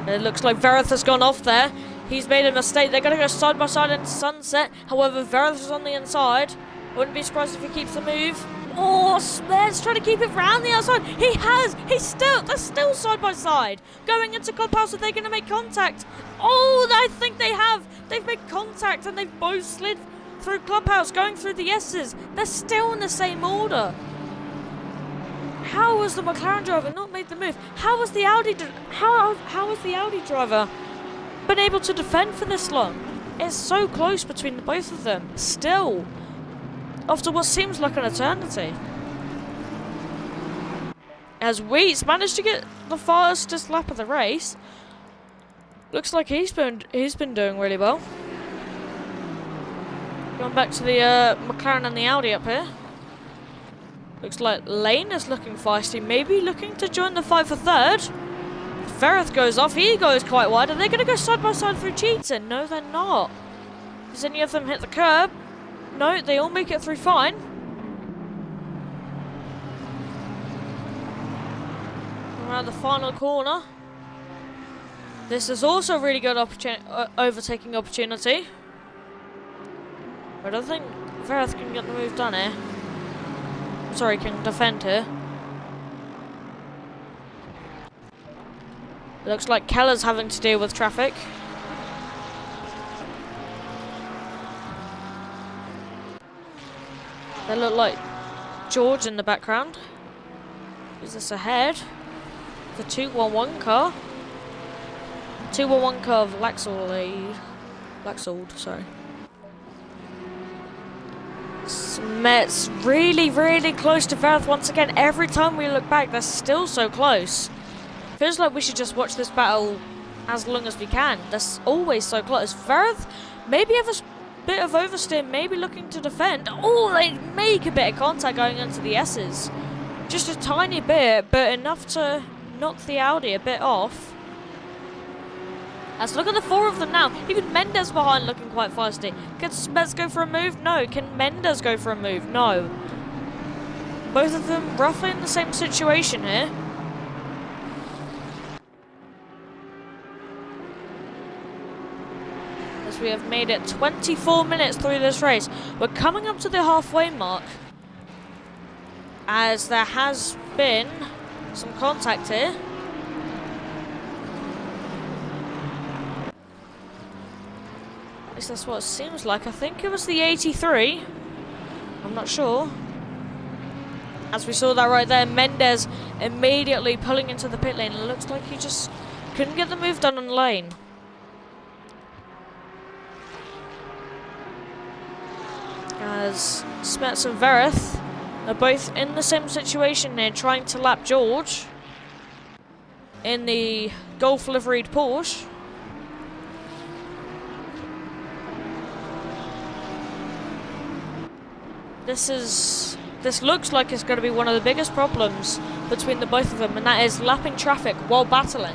It looks like Verith has gone off there. He's made a mistake. They're going to go side by side into Sunset. However, Verith is on the inside. Wouldn't be surprised if he keeps the move. Oh, Smets trying to keep it round the outside. He has. They're still side by side. Going into Clubhouse, are they going to make contact? Oh, I think they have. They've made contact and they've both slid through Clubhouse, going through the S's. They're still in the same order. How has the McLaren driver not made the move? How has the Audi driver been able to defend for this long? It's so close between the both of them. Still. After what seems like an eternity. As Wheats managed to get the fastest lap of the race. Looks like he's been doing really well. Going back to the McLaren and the Audi up here. Looks like Lane is looking feisty. Maybe looking to join the fight for third. Vereth goes off. He goes quite wide. Are they going to go side by side through cheating? No, they're not. Does any of them hit the curb? No, they all make it through fine. Around the final corner. This is also a really good overtaking opportunity. I don't think Vereth can get the move done here. Sorry, can defend here. Looks like Keller's having to deal with traffic. They look like George in the background. Is this ahead? The 211 car. 211 car of Laxold, sorry. Smet's really, really close to Vereth once again. Every time we look back, they're still so close. Feels like we should just watch this battle as long as we can. They're always so close. Vereth maybe have a bit of oversteer, maybe looking to defend. Oh, they make a bit of contact going into the S's. Just a tiny bit, but enough to knock the Audi a bit off. Let's look at the four of them now. Even Mendes behind looking quite feisty. Can Smets go for a move? No. Can Mendes go for a move? No. Both of them roughly in the same situation here. As we have made it 24 minutes through this race. We're coming up to the halfway mark. As there has been some contact here. At least that's what it seems like. I think it was the 83. I'm not sure. As we saw that right there, Mendes immediately pulling into the pit lane. It looks like he just couldn't get the move done on the lane. As Smets and Vereth are both in the same situation here, trying to lap George in the Golf liveried Porsche. This looks like it's going to be one of the biggest problems between the both of them, and that is lapping traffic while battling.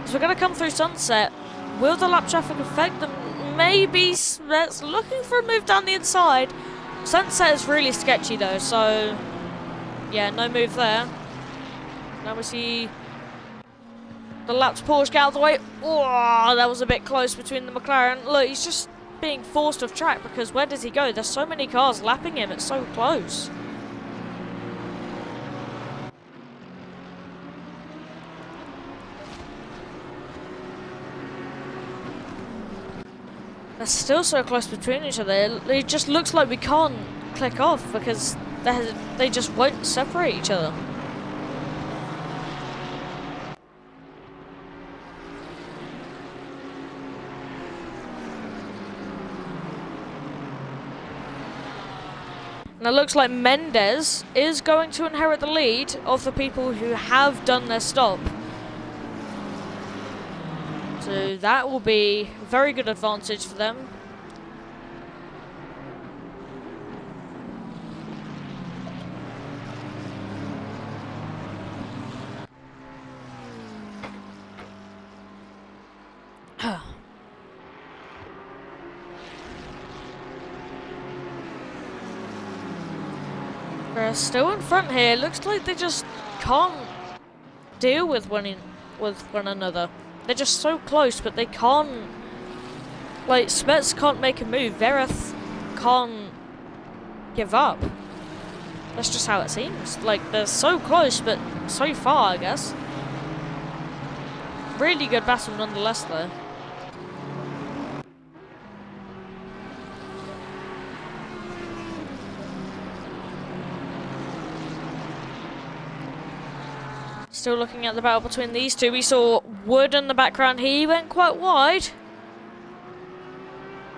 So we're going to come through Sunset. Will the lap traffic affect them? Maybe Smets looking for a move down the inside. Sunset is really sketchy though, so yeah, no move there. Now we see the lapped Porsche get out of the way. Oh, that was a bit close between the McLaren. Look, he's just being forced off track because where does he go? There's so many cars lapping him, it's so close. They're still so close between each other. It just looks like we can't click off because they just won't separate each other. And it looks like Mendes is going to inherit the lead of the people who have done their stop. So that will be a very good advantage for them. They're still in front here. Looks like they just can't deal with one another. They're just so close, but they can't. Like, Smets can't make a move. Vereth can't give up. That's just how it seems. Like, they're so close, but so far, I guess. Really good battle nonetheless, though. Still looking at the battle between these two. We saw Wood in the background. He went quite wide.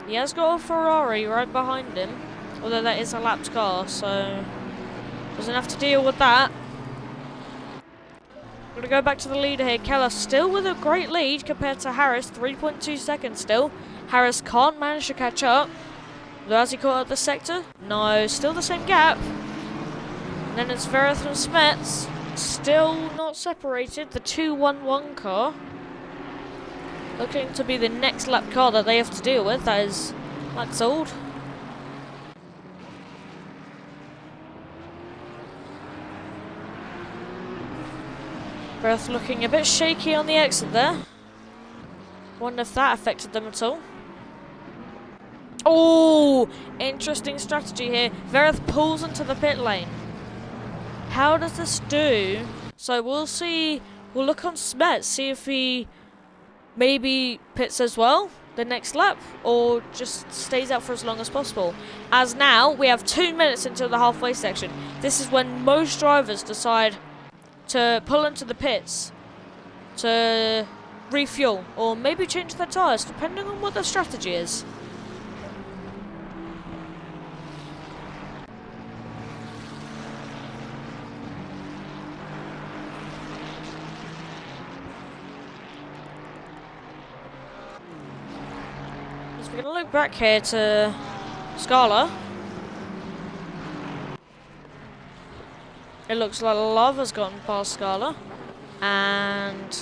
He has got a Ferrari right behind him, although that is a lapped car, so doesn't have to deal with that. We're going to go back to the leader here. Keller still with a great lead compared to Harris, 3.2 seconds still. Harris can't manage to catch up. Though has he caught up the sector? No, still the same gap. And then it's Vereth and Smets, still not separated. The 2-1-1 car. Looking to be the next lap car that they have to deal with. That is Max Old. Vereth looking a bit shaky on the exit there. Wonder if that affected them at all. Oh, interesting strategy here. Vereth pulls into the pit lane. How does this do? So we'll see. We'll look on Smets, see if he maybe pits as well the next lap, or just stays out for as long as possible. As now, we have 2 minutes until the halfway section. This is when most drivers decide to pull into the pits to refuel, or maybe change their tyres, depending on what their strategy is. We're going to look back here to Scala. It looks like Lava's gotten past Scala. And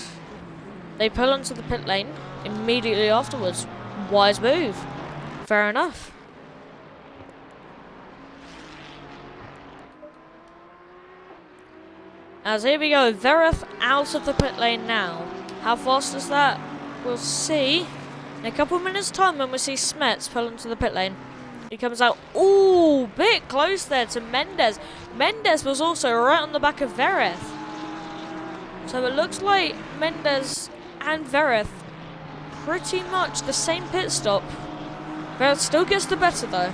they pull into the pit lane immediately afterwards. Wise move. Fair enough. As here we go, Vereth out of the pit lane now. How fast is that? We'll see. In a couple of minutes' time when we see Smets pull into the pit lane. He comes out, ooh, bit close there to Mendes. Mendes was also right on the back of Vereth. So it looks like Mendes and Vereth pretty much the same pit stop. Vereth still gets the better though.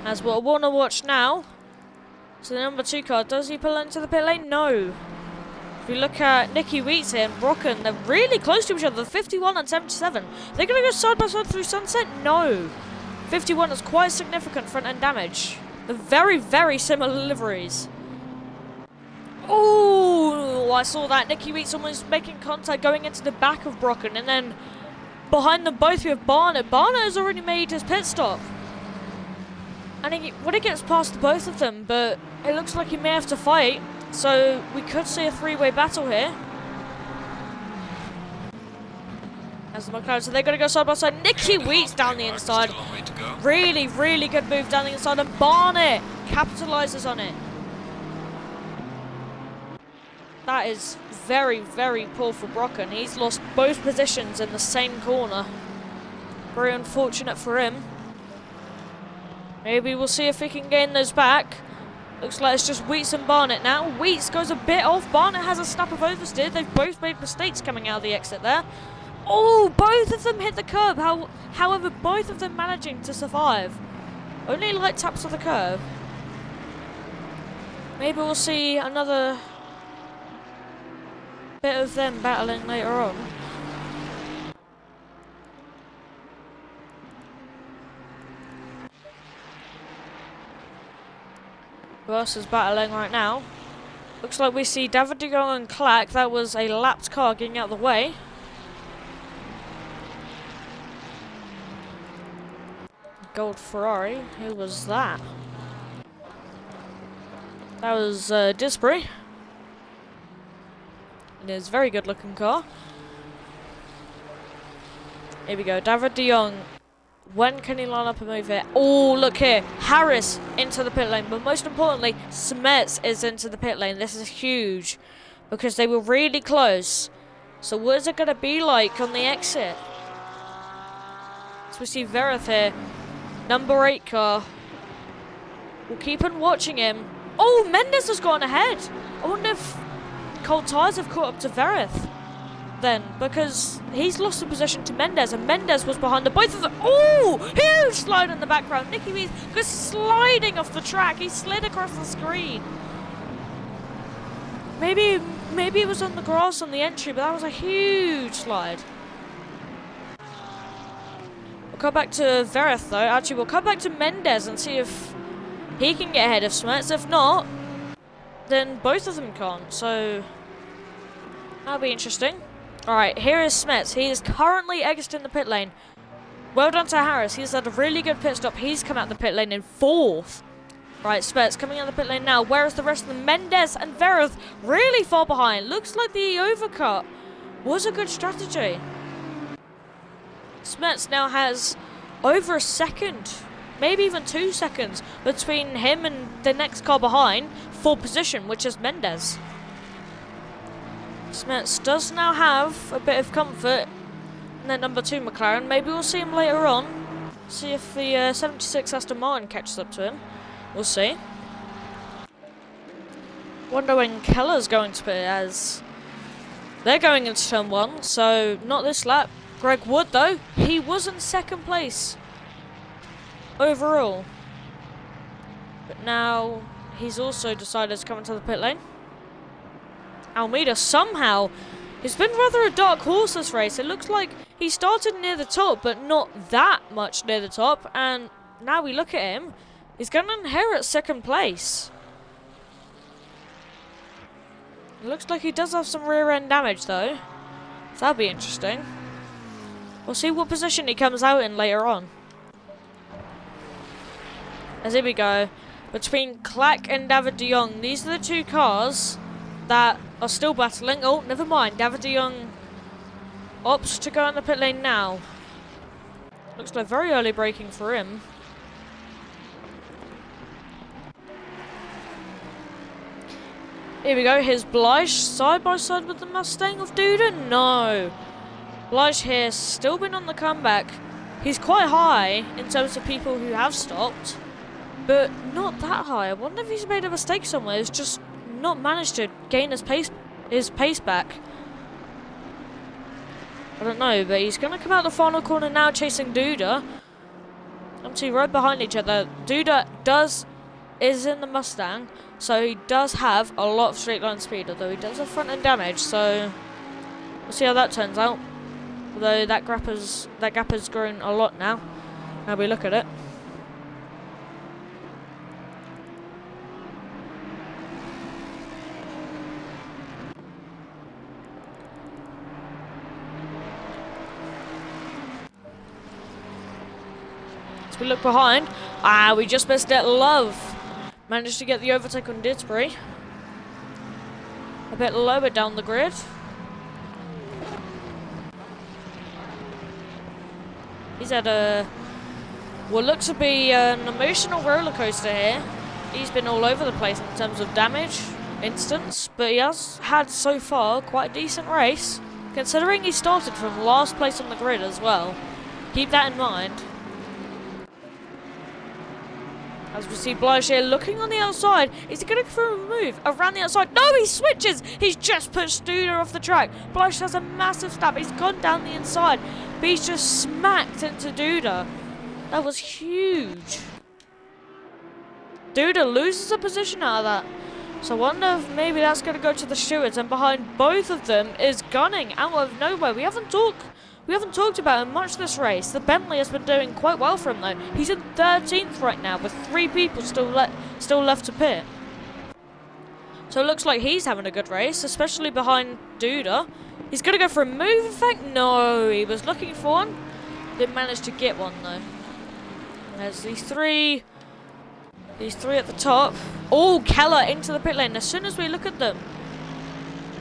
As what I want to watch now. So the number 2 car, does he pull into the pit lane? No. If we look at Nicky Wheats here and Brocken, they're really close to each other, 51 and 77. They're going to go side by side through sunset? No. 51 has quite significant front end damage. They're very, very similar liveries. Oh, I saw that. Nicky Wheats almost making contact going into the back of Brocken, and then behind them both we have Barnett. Barnett has already made his pit stop. And when it gets past both of them, but it looks like he may have to fight, so we could see a three-way battle here. As the McLaren, so they're going to go side by side. Nicky Wheats down the inside. Really, really good move down the inside, and Barnett capitalizes on it. That is very, very poor for Brocken. He's lost both positions in the same corner. Very unfortunate for him. Maybe we'll see if he can gain those back. Looks like it's just Wheats and Barnett now. Wheats goes a bit off. Barnett has a snap of oversteer. They've both made mistakes coming out of the exit there. Oh, both of them hit the curb. However, both of them managing to survive. Only light taps of the curb. Maybe we'll see another bit of them battling later on. Who else is battling right now? Looks like we see David de Jong and Clack. That was a lapped car getting out of the way. Gold Ferrari. Who was that? That was Disbury. It is a very good looking car. Here we go. David de Jong. When can he line up a move here? Oh, look here. Harris into the pit lane. But most importantly, Smets is into the pit lane. This is huge because they were really close. So what is it going to be like on the exit? So we see Vereth here. Number 8 car. We'll keep on watching him. Oh, Mendes has gone ahead. I wonder if cold tyres have caught up to Vereth. Then, because he's lost the position to Mendes, and Mendes was behind the both of them. Oh, huge slide in the background. Nicky Wheats goes sliding off the track. He slid across the screen. maybe it was on the grass on the entry, but that was a huge slide. We'll come back to Vereth though. Actually, we'll come back to Mendes and see if he can get ahead of Smets. If not, then both of them can't. So that'll be interesting. Alright, here is Smets. He is currently exiting the pit lane. Well done to Harris. He's had a really good pit stop. He's come out the pit lane in 4th. Right, Smets coming out the pit lane now. Where is the rest of them? Mendes and Vereth really far behind. Looks like the overcut was a good strategy. Smets now has over a second, maybe even 2 seconds, between him and the next car behind for position, which is Mendes. Smets does now have a bit of comfort in their number 2 McLaren. Maybe we'll see him later on. See if the 76 Aston Martin catches up to him. We'll see. Wonder when Keller's going to be, as they're going into turn 1, so not this lap. Greg Wood, though, he was in 2nd place overall. But now he's also decided to come into the pit lane. Almeida somehow, he's been rather a dark horse this race. It looks like he started near the top, but not that much near the top. And now we look at him, he's going to inherit 2nd place. It looks like he does have some rear end damage, though. So that'll be interesting. We'll see what position he comes out in later on. As here we go. Between Clack and David de Jong, these are the 2 cars that are still battling. Oh, never mind. David de Jong opts to go in the pit lane now. Looks like very early braking for him. Here we go. Here's Blige side by side with the Mustang of Duda. No. Blige here, still been on the comeback. He's quite high in terms of people who have stopped, but not that high. I wonder if he's made a mistake somewhere. He's just not managed to gain his pace back. I don't know, but he's going to come out the final corner now chasing Duda. Them 2 right behind each other. Duda is in the Mustang, so he does have a lot of straight line speed, although he does have front end damage, so we'll see how that turns out. Although that gap has grown a lot now. Now we look at it. As we look behind, we just missed it. Love managed to get the overtake on Didsbury. A bit lower down the grid. He's had what looks to be an emotional roller coaster here. He's been all over the place in terms of damage, instance, but he has had so far quite a decent race, considering he started from last place on the grid as well. Keep that in mind. As we see Blige here looking on the outside. Is he going to go for a move around the outside? No, he switches! He's just pushed Duda off the track. Blige has a massive stab. He's gone down the inside, but he's just smacked into Duda. That was huge. Duda loses a position out of that. So I wonder if maybe that's going to go to the stewards, and behind both of them is Gunning out of nowhere. We haven't talked about him much this race. The Bentley has been doing quite well for him though. He's in 13th right now with 3 people still left to pit. So it looks like he's having a good race, especially behind Duda. He's going to go for a move, in fact. No, he was looking for one. Didn't manage to get one though. There's these three at the top. Oh, Keller into the pit lane as soon as we look at them.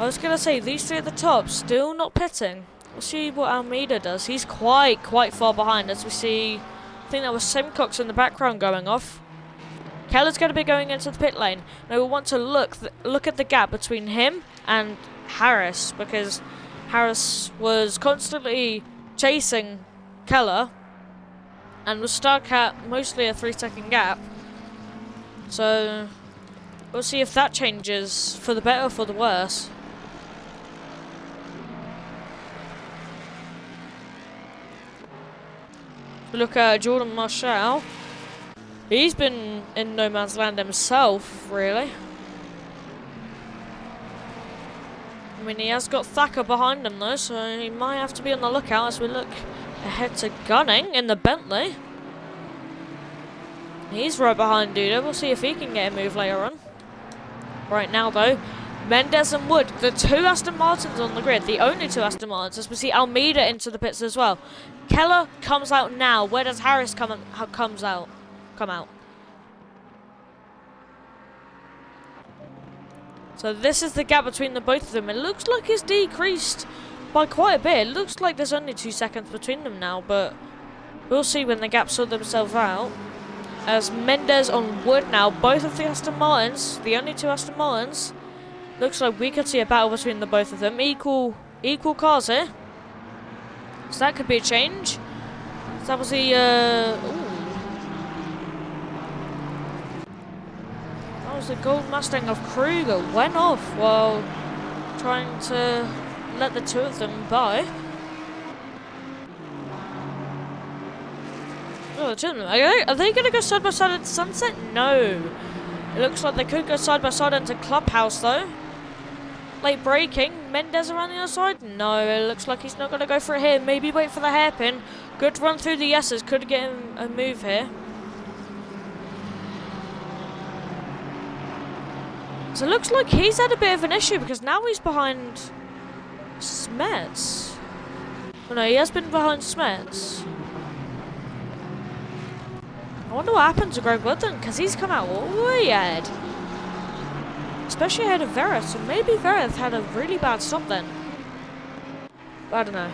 I was going to say, these 3 at the top still not pitting. We'll see what Almeida does. He's quite far behind, as we see. I think that was Simcox in the background going off. Keller's going to be going into the pit lane. Now we want to look at the gap between him and Harris, because Harris was constantly chasing Keller and was stuck at mostly a 3-second gap. So we'll see if that changes for the better or for the worse. Look at Jordan Marshall. He's been in no man's land himself, really. I mean, he has got Thacker behind him though, so he might have to be on the lookout as we look ahead to Gunning in the Bentley. He's right behind Duda. We'll see if he can get a move later on. Right now though, Mendes and Wood, the two Aston Martins on the grid, the only two Aston Martins, as we see Almeida into the pits as well. Keller comes out now. Where does Harris come out? So this is the gap between the both of them. It looks like it's decreased by quite a bit. It looks like there's only 2 seconds between them now, but we'll see when the gaps sort themselves out. As Mendes on Wood now, both of the Aston Martins, the only two Aston Martins. Looks like we could see a battle between the both of them. Equal cars here. So that could be a change. So that was the that was the Gold Mustang of Kruger. Went off while trying to let the two of them by. Oh, the two of them. Are they going to go side by side at Sunset? No. It looks like they could go side by side into Clubhouse though. Late braking. Mendes around the other side? No, it looks like he's not going to go for it here. Maybe wait for the hairpin. Good run through the S's. Could get him a move here. So it looks like he's had a bit of an issue because now he's behind Smets. Oh no, he has been behind Smets. I wonder what happened to Greg Wood then, because he's come out way ahead. Especially ahead of Verith, so maybe Verith had a really bad stop then. But I don't know.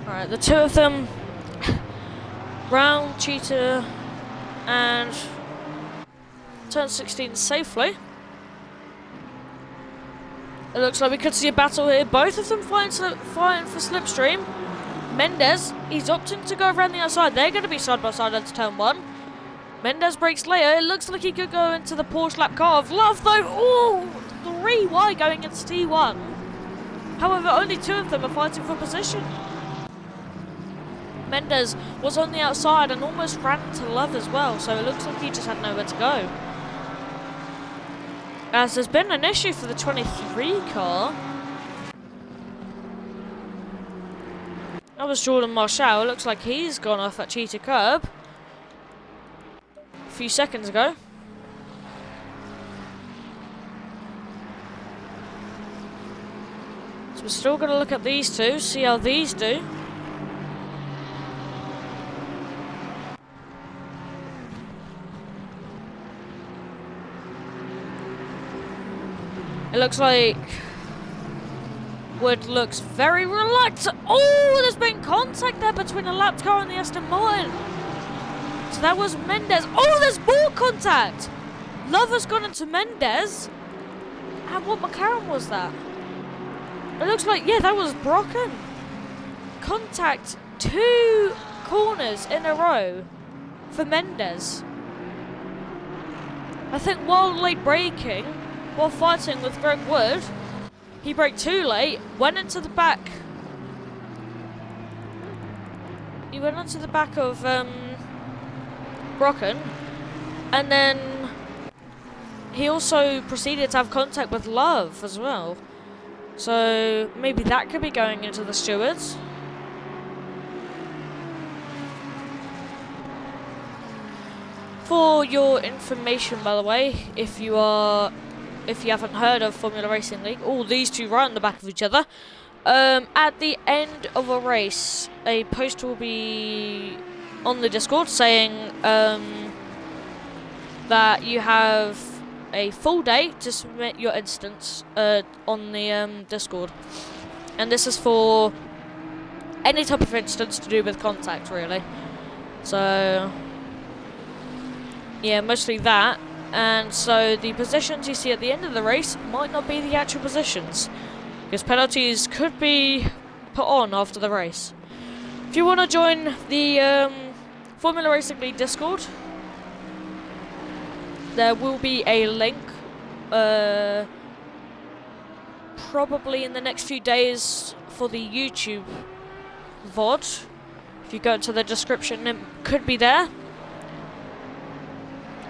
Alright, the two of them round Cheetah and turn 16 safely. It looks like we could see a battle here. Both of them fighting for slipstream. Mendes, he's opting to go around the outside. They're going to be side by side into turn 1. Mendes breaks later. It looks like he could go into the Porsche lap car of Love though. Oh, 3 wide going into T1. However, only 2 of them are fighting for position. Mendes was on the outside and almost ran into Love as well, so it looks like he just had nowhere to go. As there's been an issue for the 23 car. That was Jordan Marshall. It looks like he's gone off at Cheetah Curb a few seconds ago. So we're still going to look at these two, see how these do. It looks like Wood looks very reluctant. Oh, there's been contact there between the lap car and the Aston Martin. So that was Mendes. Oh, there's more contact. Love has gone into Mendes. And what McLaren was that? It looks like, yeah, that was Brocken. Contact 2 corners in a row for Mendes. I think while late braking, while fighting with Greg Wood, he braked too late, went into the back. He went into the back of Brocken, and then he also proceeded to have contact with Love as well. So maybe that could be going into the stewards. For your information, by the way, if you haven't heard of Formula Racing League, all these two right on the back of each other. At the end of a race, a post will be on the Discord saying that you have a full day to submit your instance on the Discord. And this is for any type of instance to do with contact, really. So, yeah, mostly that. And so the positions you see at the end of the race might not be the actual positions, because penalties could be put on after the race. If you want to join the Formula Racing League Discord, there will be a link, probably in the next few days for the YouTube VOD. If you go to the description, it could be there.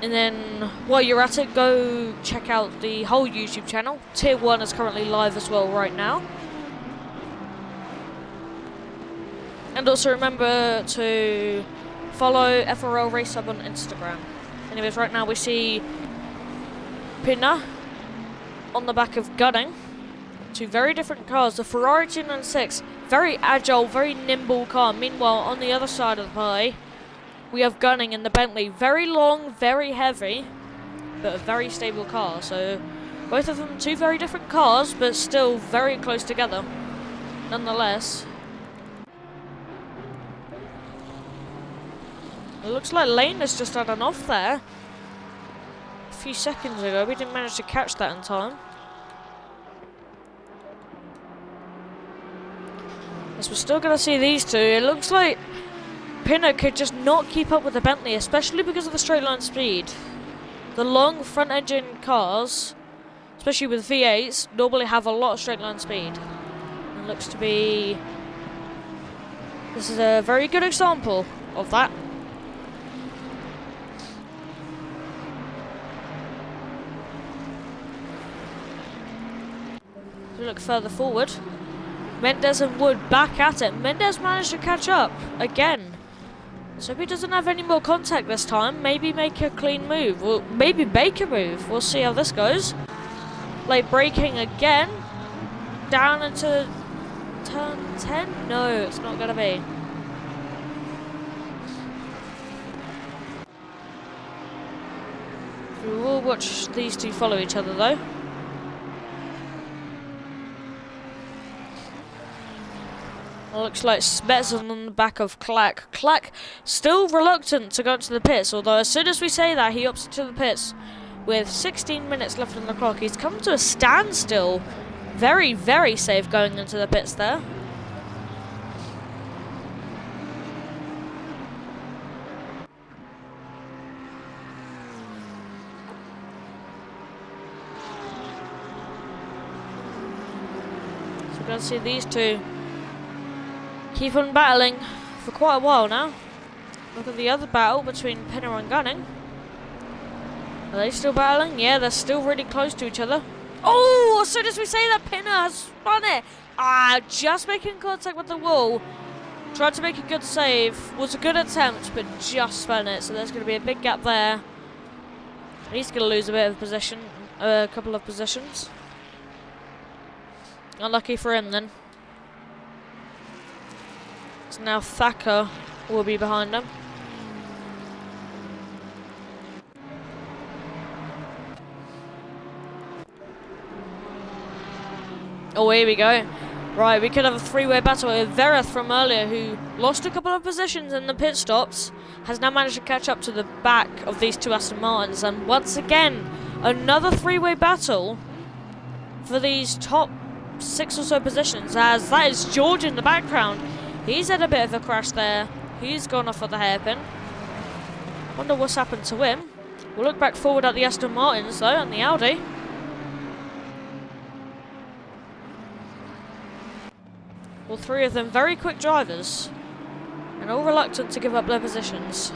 And then while you're at it, go check out the whole YouTube channel. Tier 1 is currently live as well right now. And also remember to follow FRL Race Sub on Instagram. Anyways, right now we see Pina on the back of Gunning. Two very different cars. The Ferrari 296, very agile, very nimble car. Meanwhile, on the other side of the pie, we have Gunning in the Bentley. Very long, very heavy, but a very stable car. So both of them two very different cars, but still very close together nonetheless. It looks like Lane has just had an off there a few seconds ago. We didn't manage to catch that in time. Yes, we're still going to see these two. It looks like Pinner could just not keep up with the Bentley, especially because of the straight line speed. The long front engine cars, especially with V8s, normally have a lot of straight line speed. It looks to be... this is a very good example of that. If we look further forward, Mendes and Wood back at it. Mendes managed to catch up again. So if he doesn't have any more contact this time, maybe make a clean move. Or maybe make a move. We'll see how this goes. Like braking again. Down into turn 10? No, it's not going to be. We will watch these two follow each other though. It looks like Smets on the back of Clack. Clack still reluctant to go to the pits, although as soon as we say that, he opts to the pits. With 16 minutes left on the clock, he's come to a standstill. Very, very safe going into the pits there. So we're going to see these two keep on battling for quite a while now. Look at the other battle between Pinner and Gunning. Are they still battling? Yeah, they're still really close to each other. Oh, as soon as we say that, Pinner has spun it. Just making contact with the wall. Tried to make a good save. Was a good attempt, but just spun it. So there's going to be a big gap there. He's going to lose a bit of position, a couple of positions. Unlucky for him then. So now Thacker will be behind him. Oh, here we go. Right, we could have a three-way battle with Vereth from earlier, who lost a couple of positions in the pit stops, has now managed to catch up to the back of these two Aston Martins, and once again, another three-way battle for these top 6 or so positions, as that is George in the background. He's had a bit of a crash there. He's gone off at the hairpin. Wonder what's happened to him. We'll look back forward at the Aston Martins though, and the Audi. All three of them very quick drivers, and all reluctant to give up their positions.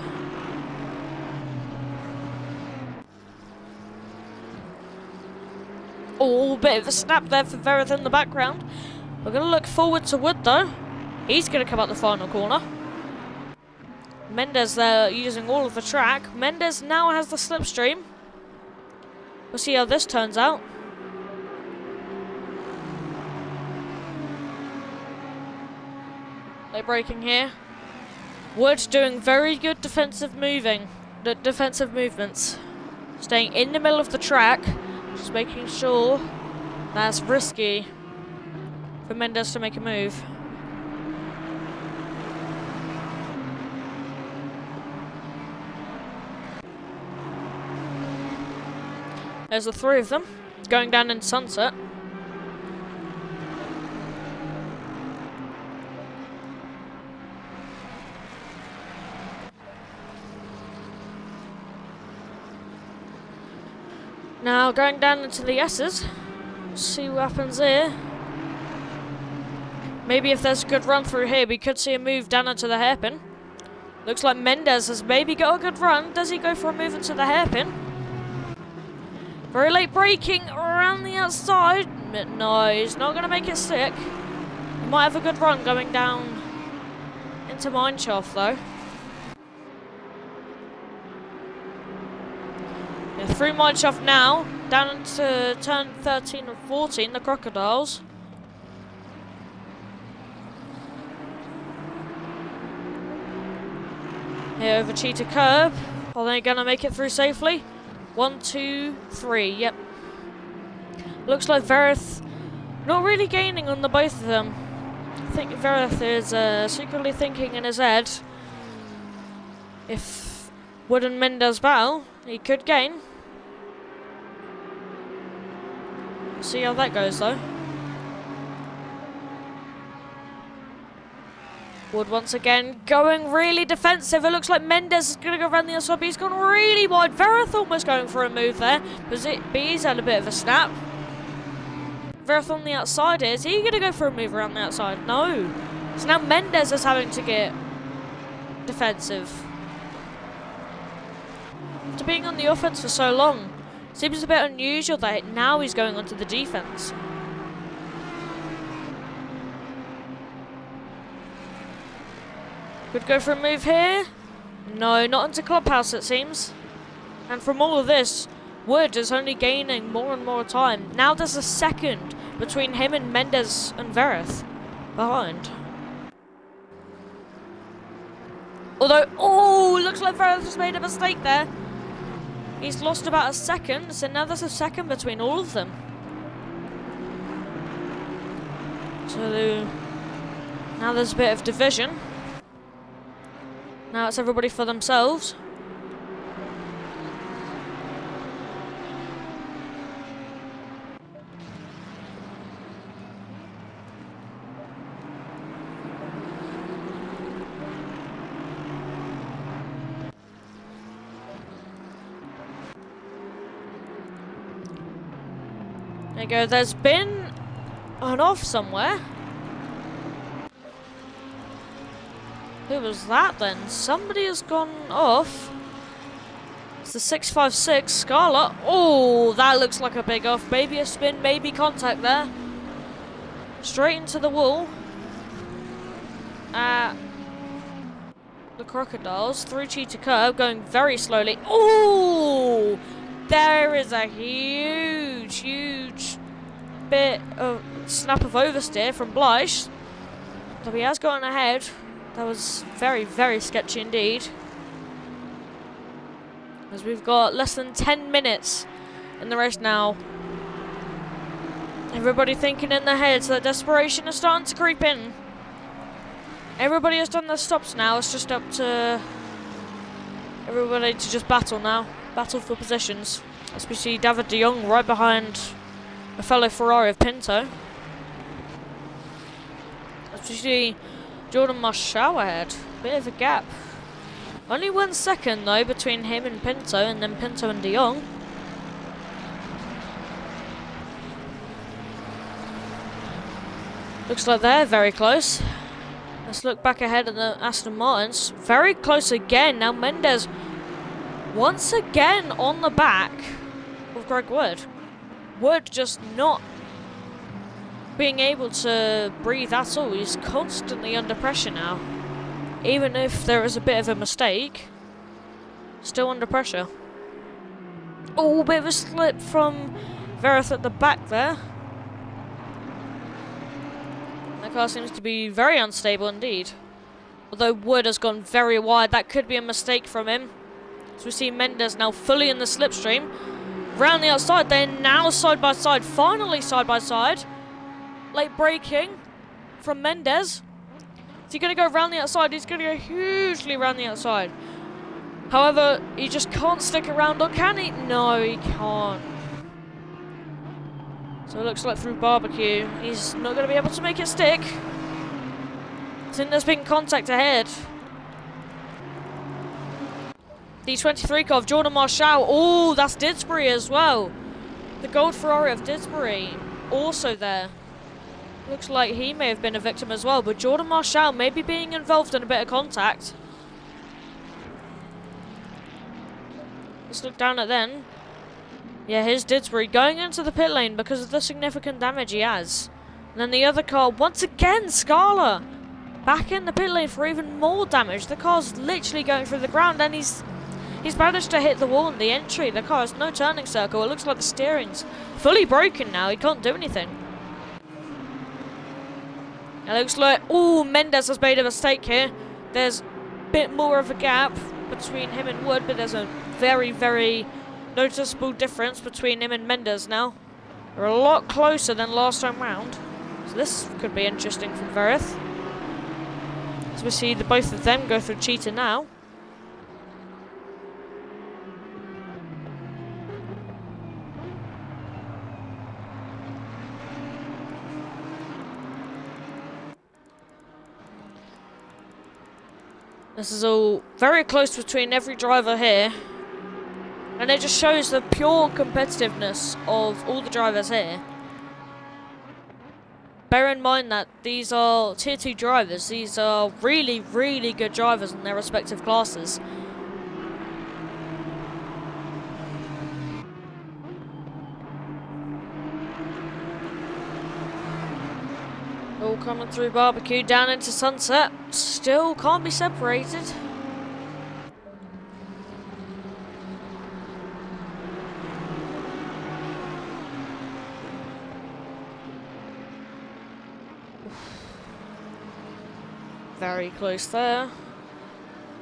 Oh, bit of a snap there for Vereth in the background. We're going to look forward to Wood though. He's going to come out the final corner. Mendes there using all of the track. Mendes now has the slipstream. We'll see how this turns out. They're braking here. Wood doing very good defensive movements. Staying in the middle of the track. Just making sure that's risky for Mendes to make a move. There's the three of them going down in Sunset. Now going down into the S's. See what happens here. Maybe if there's a good run through here, we could see a move down into the hairpin. Looks like Mendes has maybe got a good run. Does he go for a move into the hairpin? Very late braking around the outside. No, he's not going to make it stick. He might have a good run going down into Mineshaft though. Yeah, through Mineshaft now, down into turn 13 and 14, the Crocodiles. Here over Cheetah Curb. Are they going to make it through safely? 1, 2, 3, yep. Looks like Verith not really gaining on the both of them. I think Verith is secretly thinking in his head, if Wood and Mendes battle, he could gain. See how that goes though. Wood once again going really defensive. It looks like Mendes is going to go around the outside, but he's gone really wide. Verith almost going for a move there, but he's had a bit of a snap. Verith on the outside is he going to go for a move around the outside? No. So now Mendes is having to get defensive. After being on the offense for so long, seems a bit unusual that now he's going onto the defense. Could go for a move here. No, not into Clubhouse it seems. And from all of this, Wood is only gaining more and more time. Now there's a second between him and Mendes and Verith behind. Although, oh, looks like Verith has made a mistake there. He's lost about a second, so now there's a second between all of them. So now there's a bit of division. Now it's everybody for themselves. There you go, there's been an off somewhere. Who was that then? Somebody has gone off. It's the 656 Scarlet. Oh, that looks like a big off. Maybe a spin, maybe contact there. Straight into the wall. The Crocodiles through Cheetah Curb, going very slowly. Oh, there is a huge bit of snap of oversteer from Blythe. So he has gotten ahead. That was very, very sketchy indeed. As we've got less than 10 minutes in the race now. Everybody thinking in their heads that desperation is starting to creep in. Everybody has done their stops now. It's just up to everybody to just battle now. Battle for positions. As we see David de Jong right behind a fellow Ferrari of Pinto. As we see Jordan Marshall ahead. Bit of a gap. Only 1 second though between him and Pinto, and then Pinto and de Jong. Looks like they're very close. Let's look back ahead at the Aston Martins. Very close again. Now Mendes once again on the back of Greg Wood. Wood just not being able to breathe at all. He's constantly under pressure now. Even if there is a bit of a mistake, still under pressure. Oh, bit of a slip from Verith at the back there. That car seems to be very unstable indeed. Although Wood has gone very wide, that could be a mistake from him. So we see Mendes now fully in the slipstream. Round the outside, they're now side by side, finally side by side. Late braking from Mendes. Is he going to go around the outside? He's going to go hugely around the outside. However, he just can't stick around, or can he? No, he can't. So it looks like through barbecue, he's not going to be able to make it stick. I think there's been contact ahead. The 23 car of Jordan Marshall. Oh, that's Didsbury as well. The gold Ferrari of Disbury, also there. Looks like he may have been a victim as well, but Jordan Marshall may be being involved in a bit of contact. Let's look down at then. Yeah, here's Didsbury going into the pit lane because of the significant damage he has. And then the other car, once again, Scala, back in the pit lane for even more damage. The car's literally going through the ground, and he's managed to hit the wall in the entry. The car has no turning circle. It looks like the steering's fully broken now. He can't do anything. It looks like, ooh, Mendes has made a mistake here. There's a bit more of a gap between him and Wood, but there's a very, very noticeable difference between him and Mendes now. They're a lot closer than last time round. So this could be interesting from Verith. As we see the both of them go through Cheetah now. This is all very close between every driver here. And it just shows the pure competitiveness of all the drivers here. Bear in mind that these are tier 2 drivers. These are really, really good drivers in their respective classes. All coming through Barbecue down into Sunset. Still can't be separated. Very close there.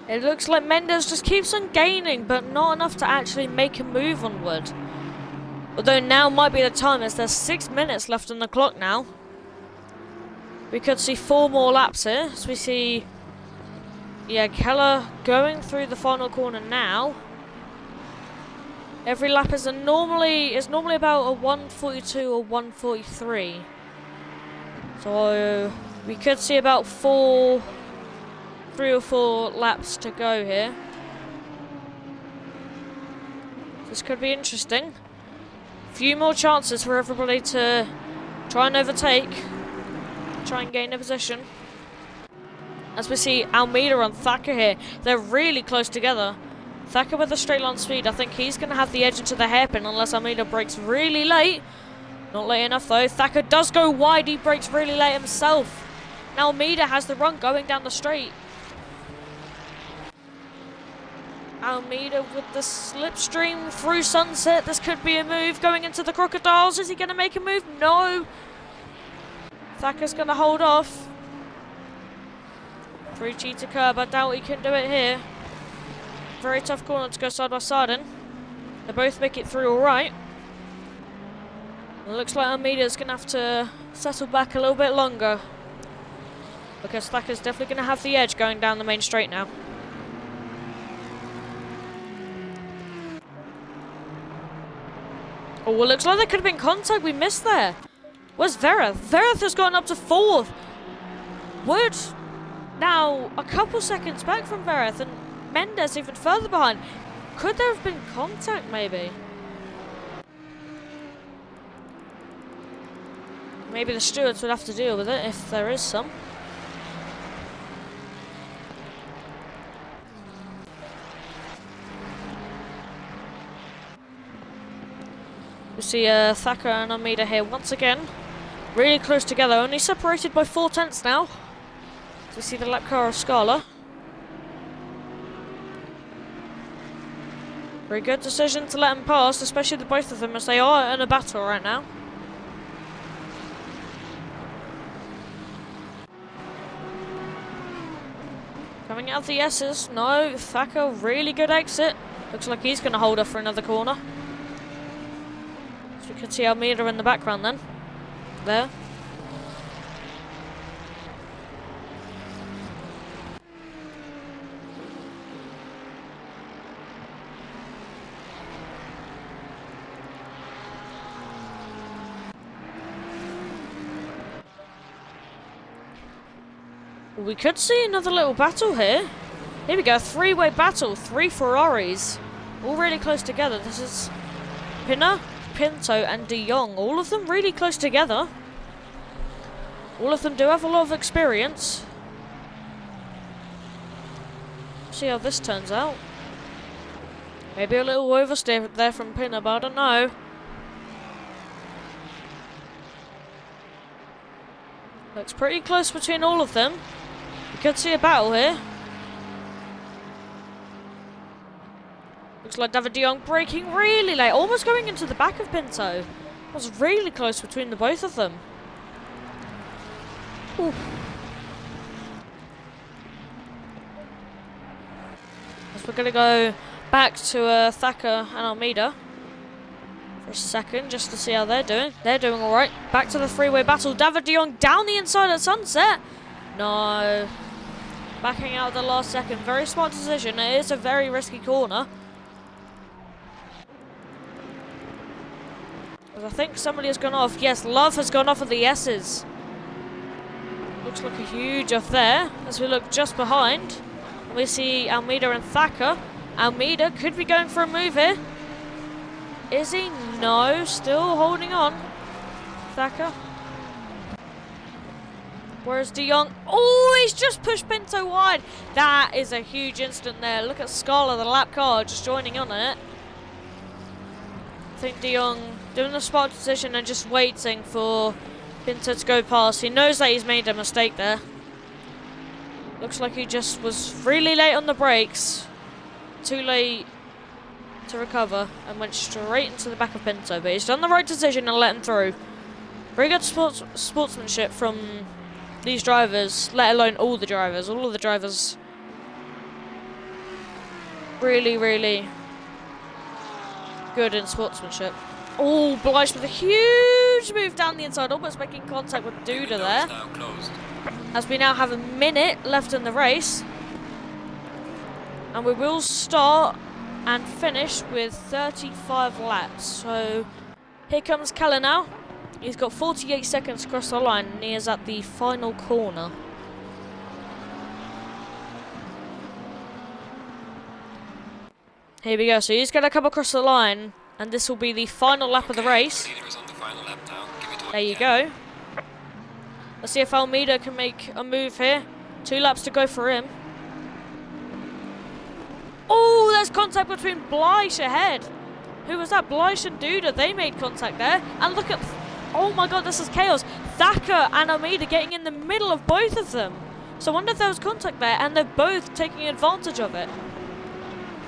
It looks like Mendes just keeps on gaining, but not enough to actually make a move on Wood. Although now might be the time, as there's 6 minutes left on the clock now. We could see 4 more laps here. So we see, yeah, Keller going through the final corner now. Every lap is normally about a 142 or 143. So we could see about 3 or 4 laps to go here. This could be interesting. A few more chances for everybody to try and overtake. Try and gain a position. As we see Almeida and Thacker here, they're really close together. Thacker with a straight line speed, I think he's going to have the edge into the hairpin unless Almeida brakes really late. Not late enough though. Thacker does go wide, he brakes really late himself. Now Almeida has the run going down the straight. Almeida with the slipstream through Sunset. This could be a move going into the Crocodiles. Is he going to make a move? No. Thacker's going to hold off. Through Cheetah curb. I doubt he can do it here. Very tough corner to go side by side in. They both make it through alright. It looks like Almeida's going to have to settle back a little bit longer. Because Thacker's definitely going to have the edge going down the main straight now. Oh, it looks like there could have been contact. We missed there. Where's Verith? Verith has gotten up to 4th. Wood now a couple seconds back from Verith, and Mendes even further behind. Could there have been contact maybe? Maybe the stewards would have to deal with it if there is some. We see Thacker and Almeida here once again. Really close together, only separated by 4 tenths now. So we see the lap car of Scala. Very good decision to let him pass, especially the both of them as they are in a battle right now. Coming out of the S's, no, Thacker, really good exit. Looks like he's going to hold off for another corner. So we can see Almeida in the background then. There. We could see another little battle here. Here we go, 3-way battle, 3 Ferraris. All really close together. This is Pinner, Pinto and De Jong. All of them really close together. All of them do have a lot of experience. See how this turns out. Maybe a little oversteer there from Pinto, but I don't know. Looks pretty close between all of them. You could see a battle here. Looks like David De Jong braking really late, almost going into the back of Pinto. It was really close between the both of them. Ooh. As we're going to go back to Thacker and Almeida for a second, just to see how they're doing. They're doing alright. Back to the three-way battle. David De Jong down the inside at Sunset. No. Backing out at the last second. Very smart decision. It is a very risky corner. I think somebody has gone off. Yes, Love has gone off of the S's. Looks like a huge off there. As we look just behind, we see Almeida and Thacker. Almeida could be going for a move here. Is he? No, still holding on. Thacker. Where's De Jong? Oh, he's just pushed Pinto wide. That is a huge instant there. Look at Scala, the lap car, just joining on it. I think De Jong doing the smart decision and just waiting for Pinto to go past. He knows that he's made a mistake there. Looks like he just was really late on the brakes. Too late to recover and went straight into the back of Pinto. But he's done the right decision and let him through. Very good sportsmanship from these drivers, let alone all the drivers. All of the drivers really, really good in sportsmanship. Oh, Blythe with a huge move down the inside, almost making contact with Duda there. As we now have a minute left in the race. And we will start and finish with 35 laps. So here comes Keller now. He's got 48 seconds across the line and he is at the final corner. Here we go. So he's going to come across the line. And this will be the final lap of the race. There you go. Let's see if Almeida can make a move here. 2 laps to go for him. Oh, there's contact between Blythe ahead. Who was that? Blythe and Duda. They made contact there. And look at... Oh my god, this is chaos. Thacker and Almeida getting in the middle of both of them. So I wonder if there was contact there. And they're both taking advantage of it.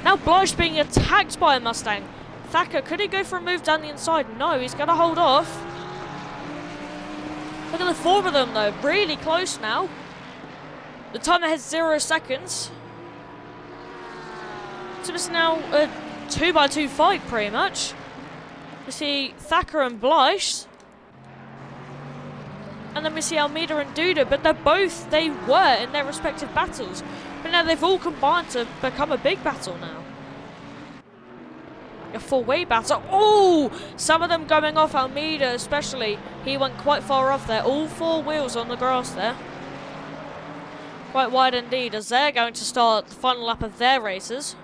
Now Blythe being attacked by a Mustang. Thacker, could he go for a move down the inside? No, he's going to hold off. Look at the 4 of them, though. Really close now. The timer has 0 seconds. So it's now a 2x2 fight, pretty much. We see Thacker and Blythe. And then we see Almeida and Duda, but they were in their respective battles. But now they've all combined to become a big battle now. A 4-way battle. Oh! Some of them going off. Almeida especially. He went quite far off there. All 4 wheels on the grass there. Quite wide indeed, as they're going to start the final lap of their races.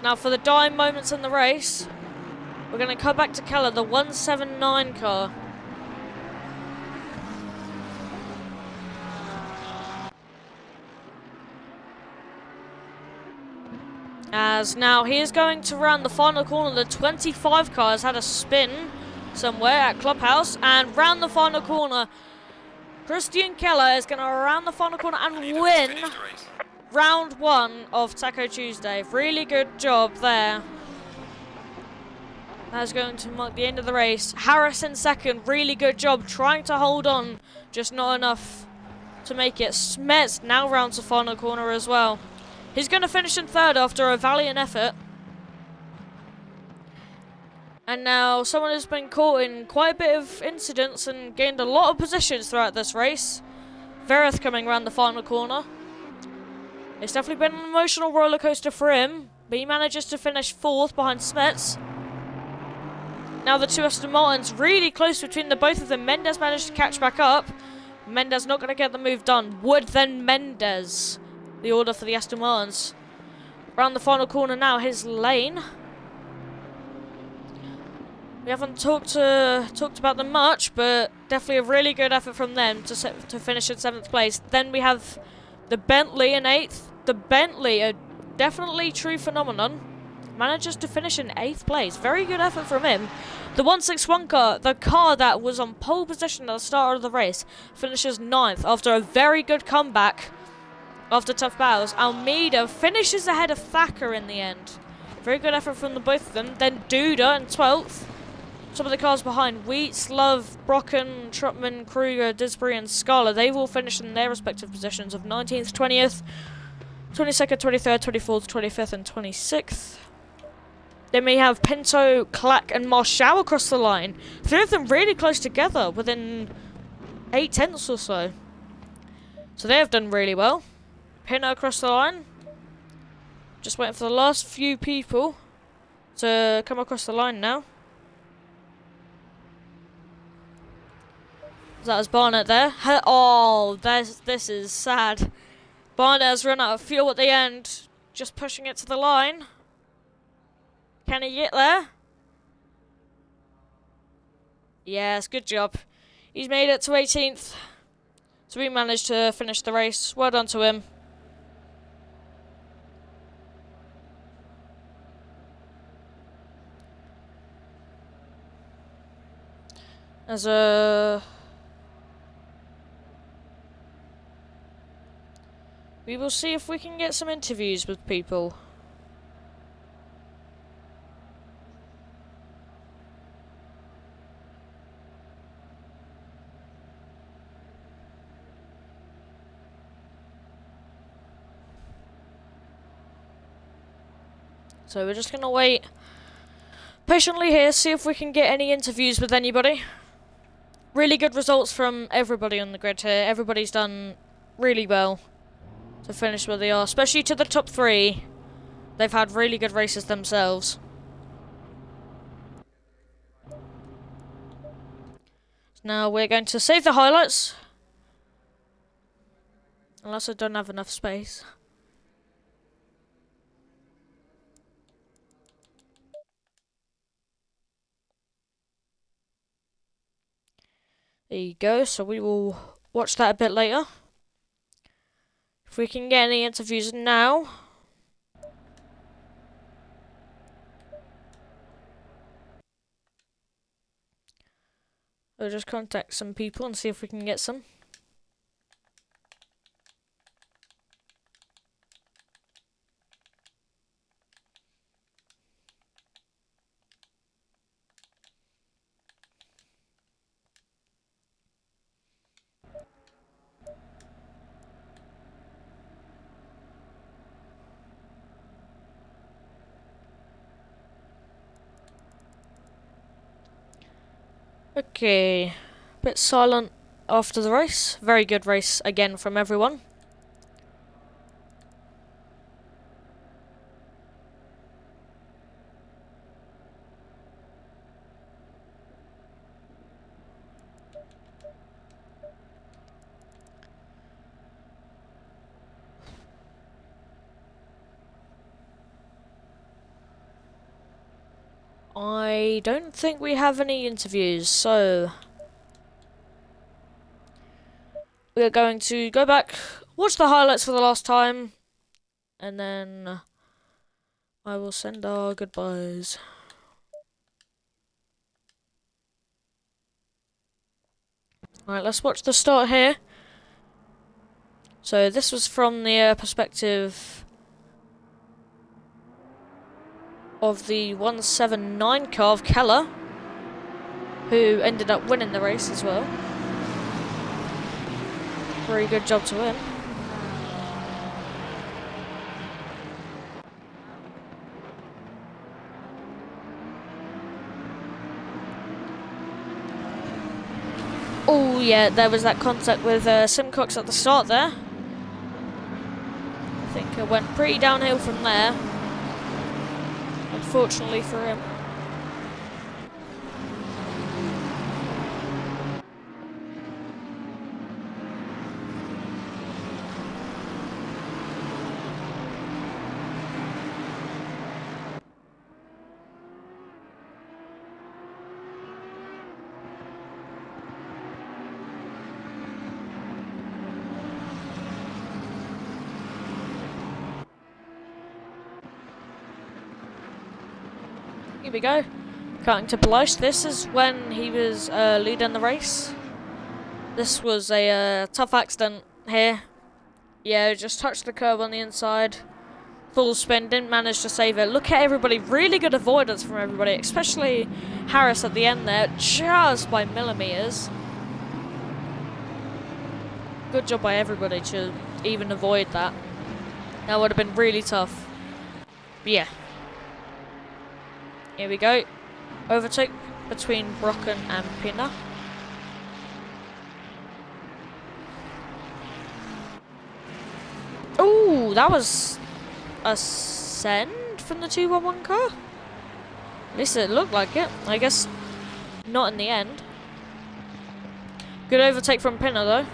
Now for the dying moments in the race, we're going to come back to Keller, the 179 car. As now he is going to round the final corner. The 25 car has had a spin somewhere at Clubhouse, and round the final corner, Christian Keller is going to round the final corner and win round 1 of Taco Tuesday. Really good job there. That is going to mark the end of the race. Harris in second, really good job trying to hold on, just not enough to make it. Smets now rounds the final corner as well. He's going to finish in third after a valiant effort. And now someone has been caught in quite a bit of incidents and gained a lot of positions throughout this race. Verith coming around the final corner. It's definitely been an emotional roller coaster for him, but he manages to finish 4th behind Smets. Now the 2 Aston Martins really close between the both of them. Mendes managed to catch back up. Mendes not going to get the move done. Wood then Mendes. the order for the Aston Martins. Round the final corner now, his lane. We haven't talked about them much, but definitely a really good effort from them to finish in 7th place. Then we have the Bentley in 8th. The Bentley, a definitely true phenomenon, manages to finish in 8th place. Very good effort from him. The 161 car, the car that was on pole position at the start of the race, finishes 9th after a very good comeback after tough battles. Almeida finishes ahead of Thacker in the end. Very good effort from the both of them. Then Duda in 12th. Some of the cars behind, Wheats, Love, Brocken, Trotman, Kruger, Disbury and Scala, they've all finished in their respective positions of 19th, 20th, 22nd, 23rd, 24th, 25th and 26th. Then we have Pinto, Clack and Marshall across the line. 3 of them really close together, within 8 tenths or so. So they have done really well. Pinto across the line. Just waiting for the last few people to come across the line now. That was Barnett there. Oh, this is sad. Barnett has run out of fuel at the end. Just pushing it to the line. Can he get there? Yes, good job. He's made it to 18th. So we managed to finish the race. Well done to him. As a... we will see if we can get some interviews with people. So we're just going to wait patiently here, see if we can get any interviews with anybody. Really good results from everybody on the grid here. Everybody's done really well to finish where they are, especially to the top 3. They've had really good races themselves. Now we're going to save the highlights. Unless I don't have enough space. There you go, so we will watch that a bit later. If we can get any interviews now. We'll just contact some people and see if we can get some. Okay, bit silent after the race. Very good race again from everyone. I don't think we have any interviews, so we're going to go back, watch the highlights for the last time, and then I will send our goodbyes. Alright, let's watch the start here. So this was from the perspective of the 179 car of Keller, who ended up winning the race as well. Very good job to him. Oh yeah, there was that contact with Simcox at the start there. I think it went pretty downhill from there. Unfortunately for him. Here we go. Cutting to below. This is when he was leading the race. This was a tough accident here. Yeah, just touched the curb on the inside. Full spin, didn't manage to save it. Look at everybody, really good avoidance from everybody, especially Harris at the end there, just by millimeters. Good job by everybody to even avoid that. That would have been really tough. But yeah. Here we go. Overtake between Brocken and Pina. Ooh, that was a send from the 211 car? At least it looked like it. I guess not in the end. Good overtake from Pina though.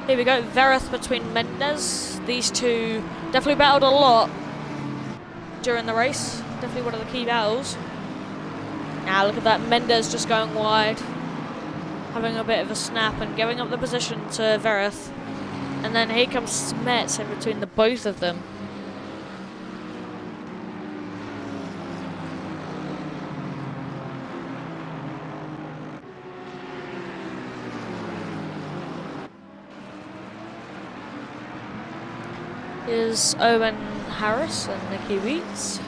Here we go, Vereth between Mendes. These two definitely battled a lot during the race. Definitely one of the key battles. Now look at that, Mendes just going wide. Having a bit of a snap and giving up the position to Vereth. And then here comes Smets in between the both of them. Is Owen Harris and Nicky Weeks.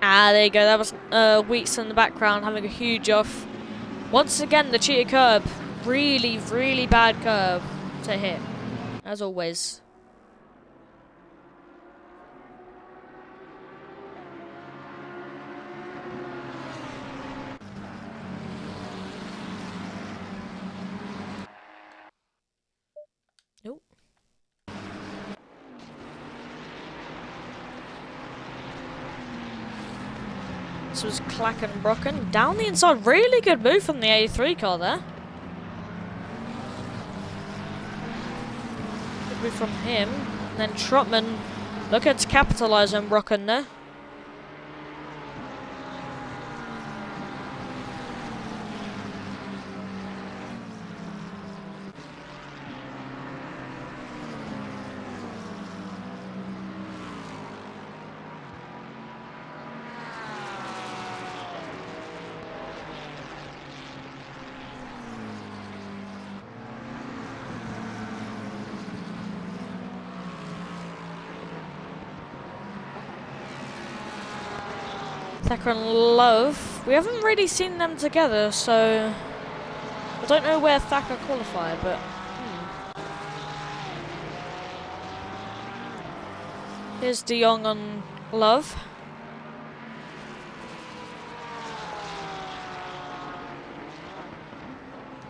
Ah, there you go. That was Weeks in the background having a huge off. Once again, the cheater curb. Really, really bad curb to hit, as always. Nope. This was Clack and Brocken. Down the inside, really good move from the A3 car there. Good move from him. And then Trotman looking to capitalise on Brocken there. Thacker and Love. We haven't really seen them together, so I don't know where Thacker qualified, but here's De Jong on Love.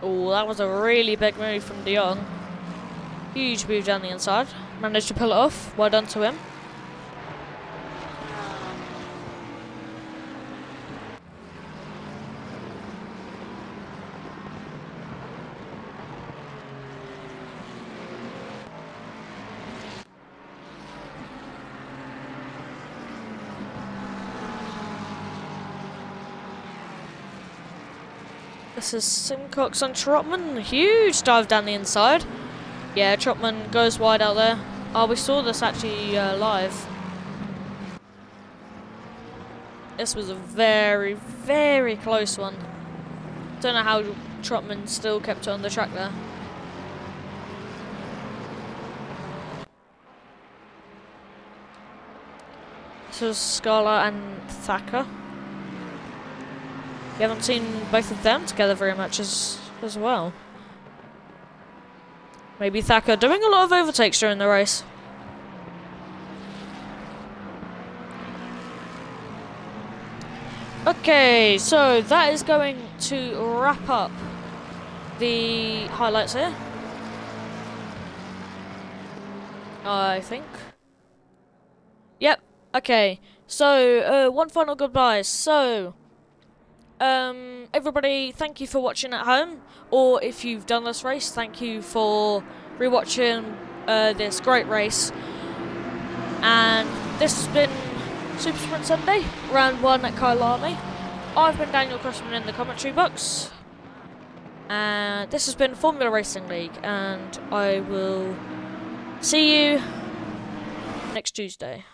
Oh, that was a really big move from De Jong. Huge move down the inside. Managed to pull it off. Well done to him. This is Simcox and Trotman. Huge dive down the inside. Yeah, Trotman goes wide out there. Oh, we saw this actually live. This was a very, very close one. Don't know how Trotman still kept it on the track there. This was Scala and Thacker. We haven't seen both of them together very much as well. Maybe Thacker doing a lot of overtakes during the race. Okay, so that is going to wrap up the highlights here, I think. Yep, okay. So, one final goodbye. So, everybody, thank you for watching at home, or if you've done this race, thank you for rewatching this great race. And this has been Super Sprint Sunday, round 1 at Kyalami. I've been Daniel Crossman in the commentary box. And this has been Formula Racing League, and I will see you next Tuesday.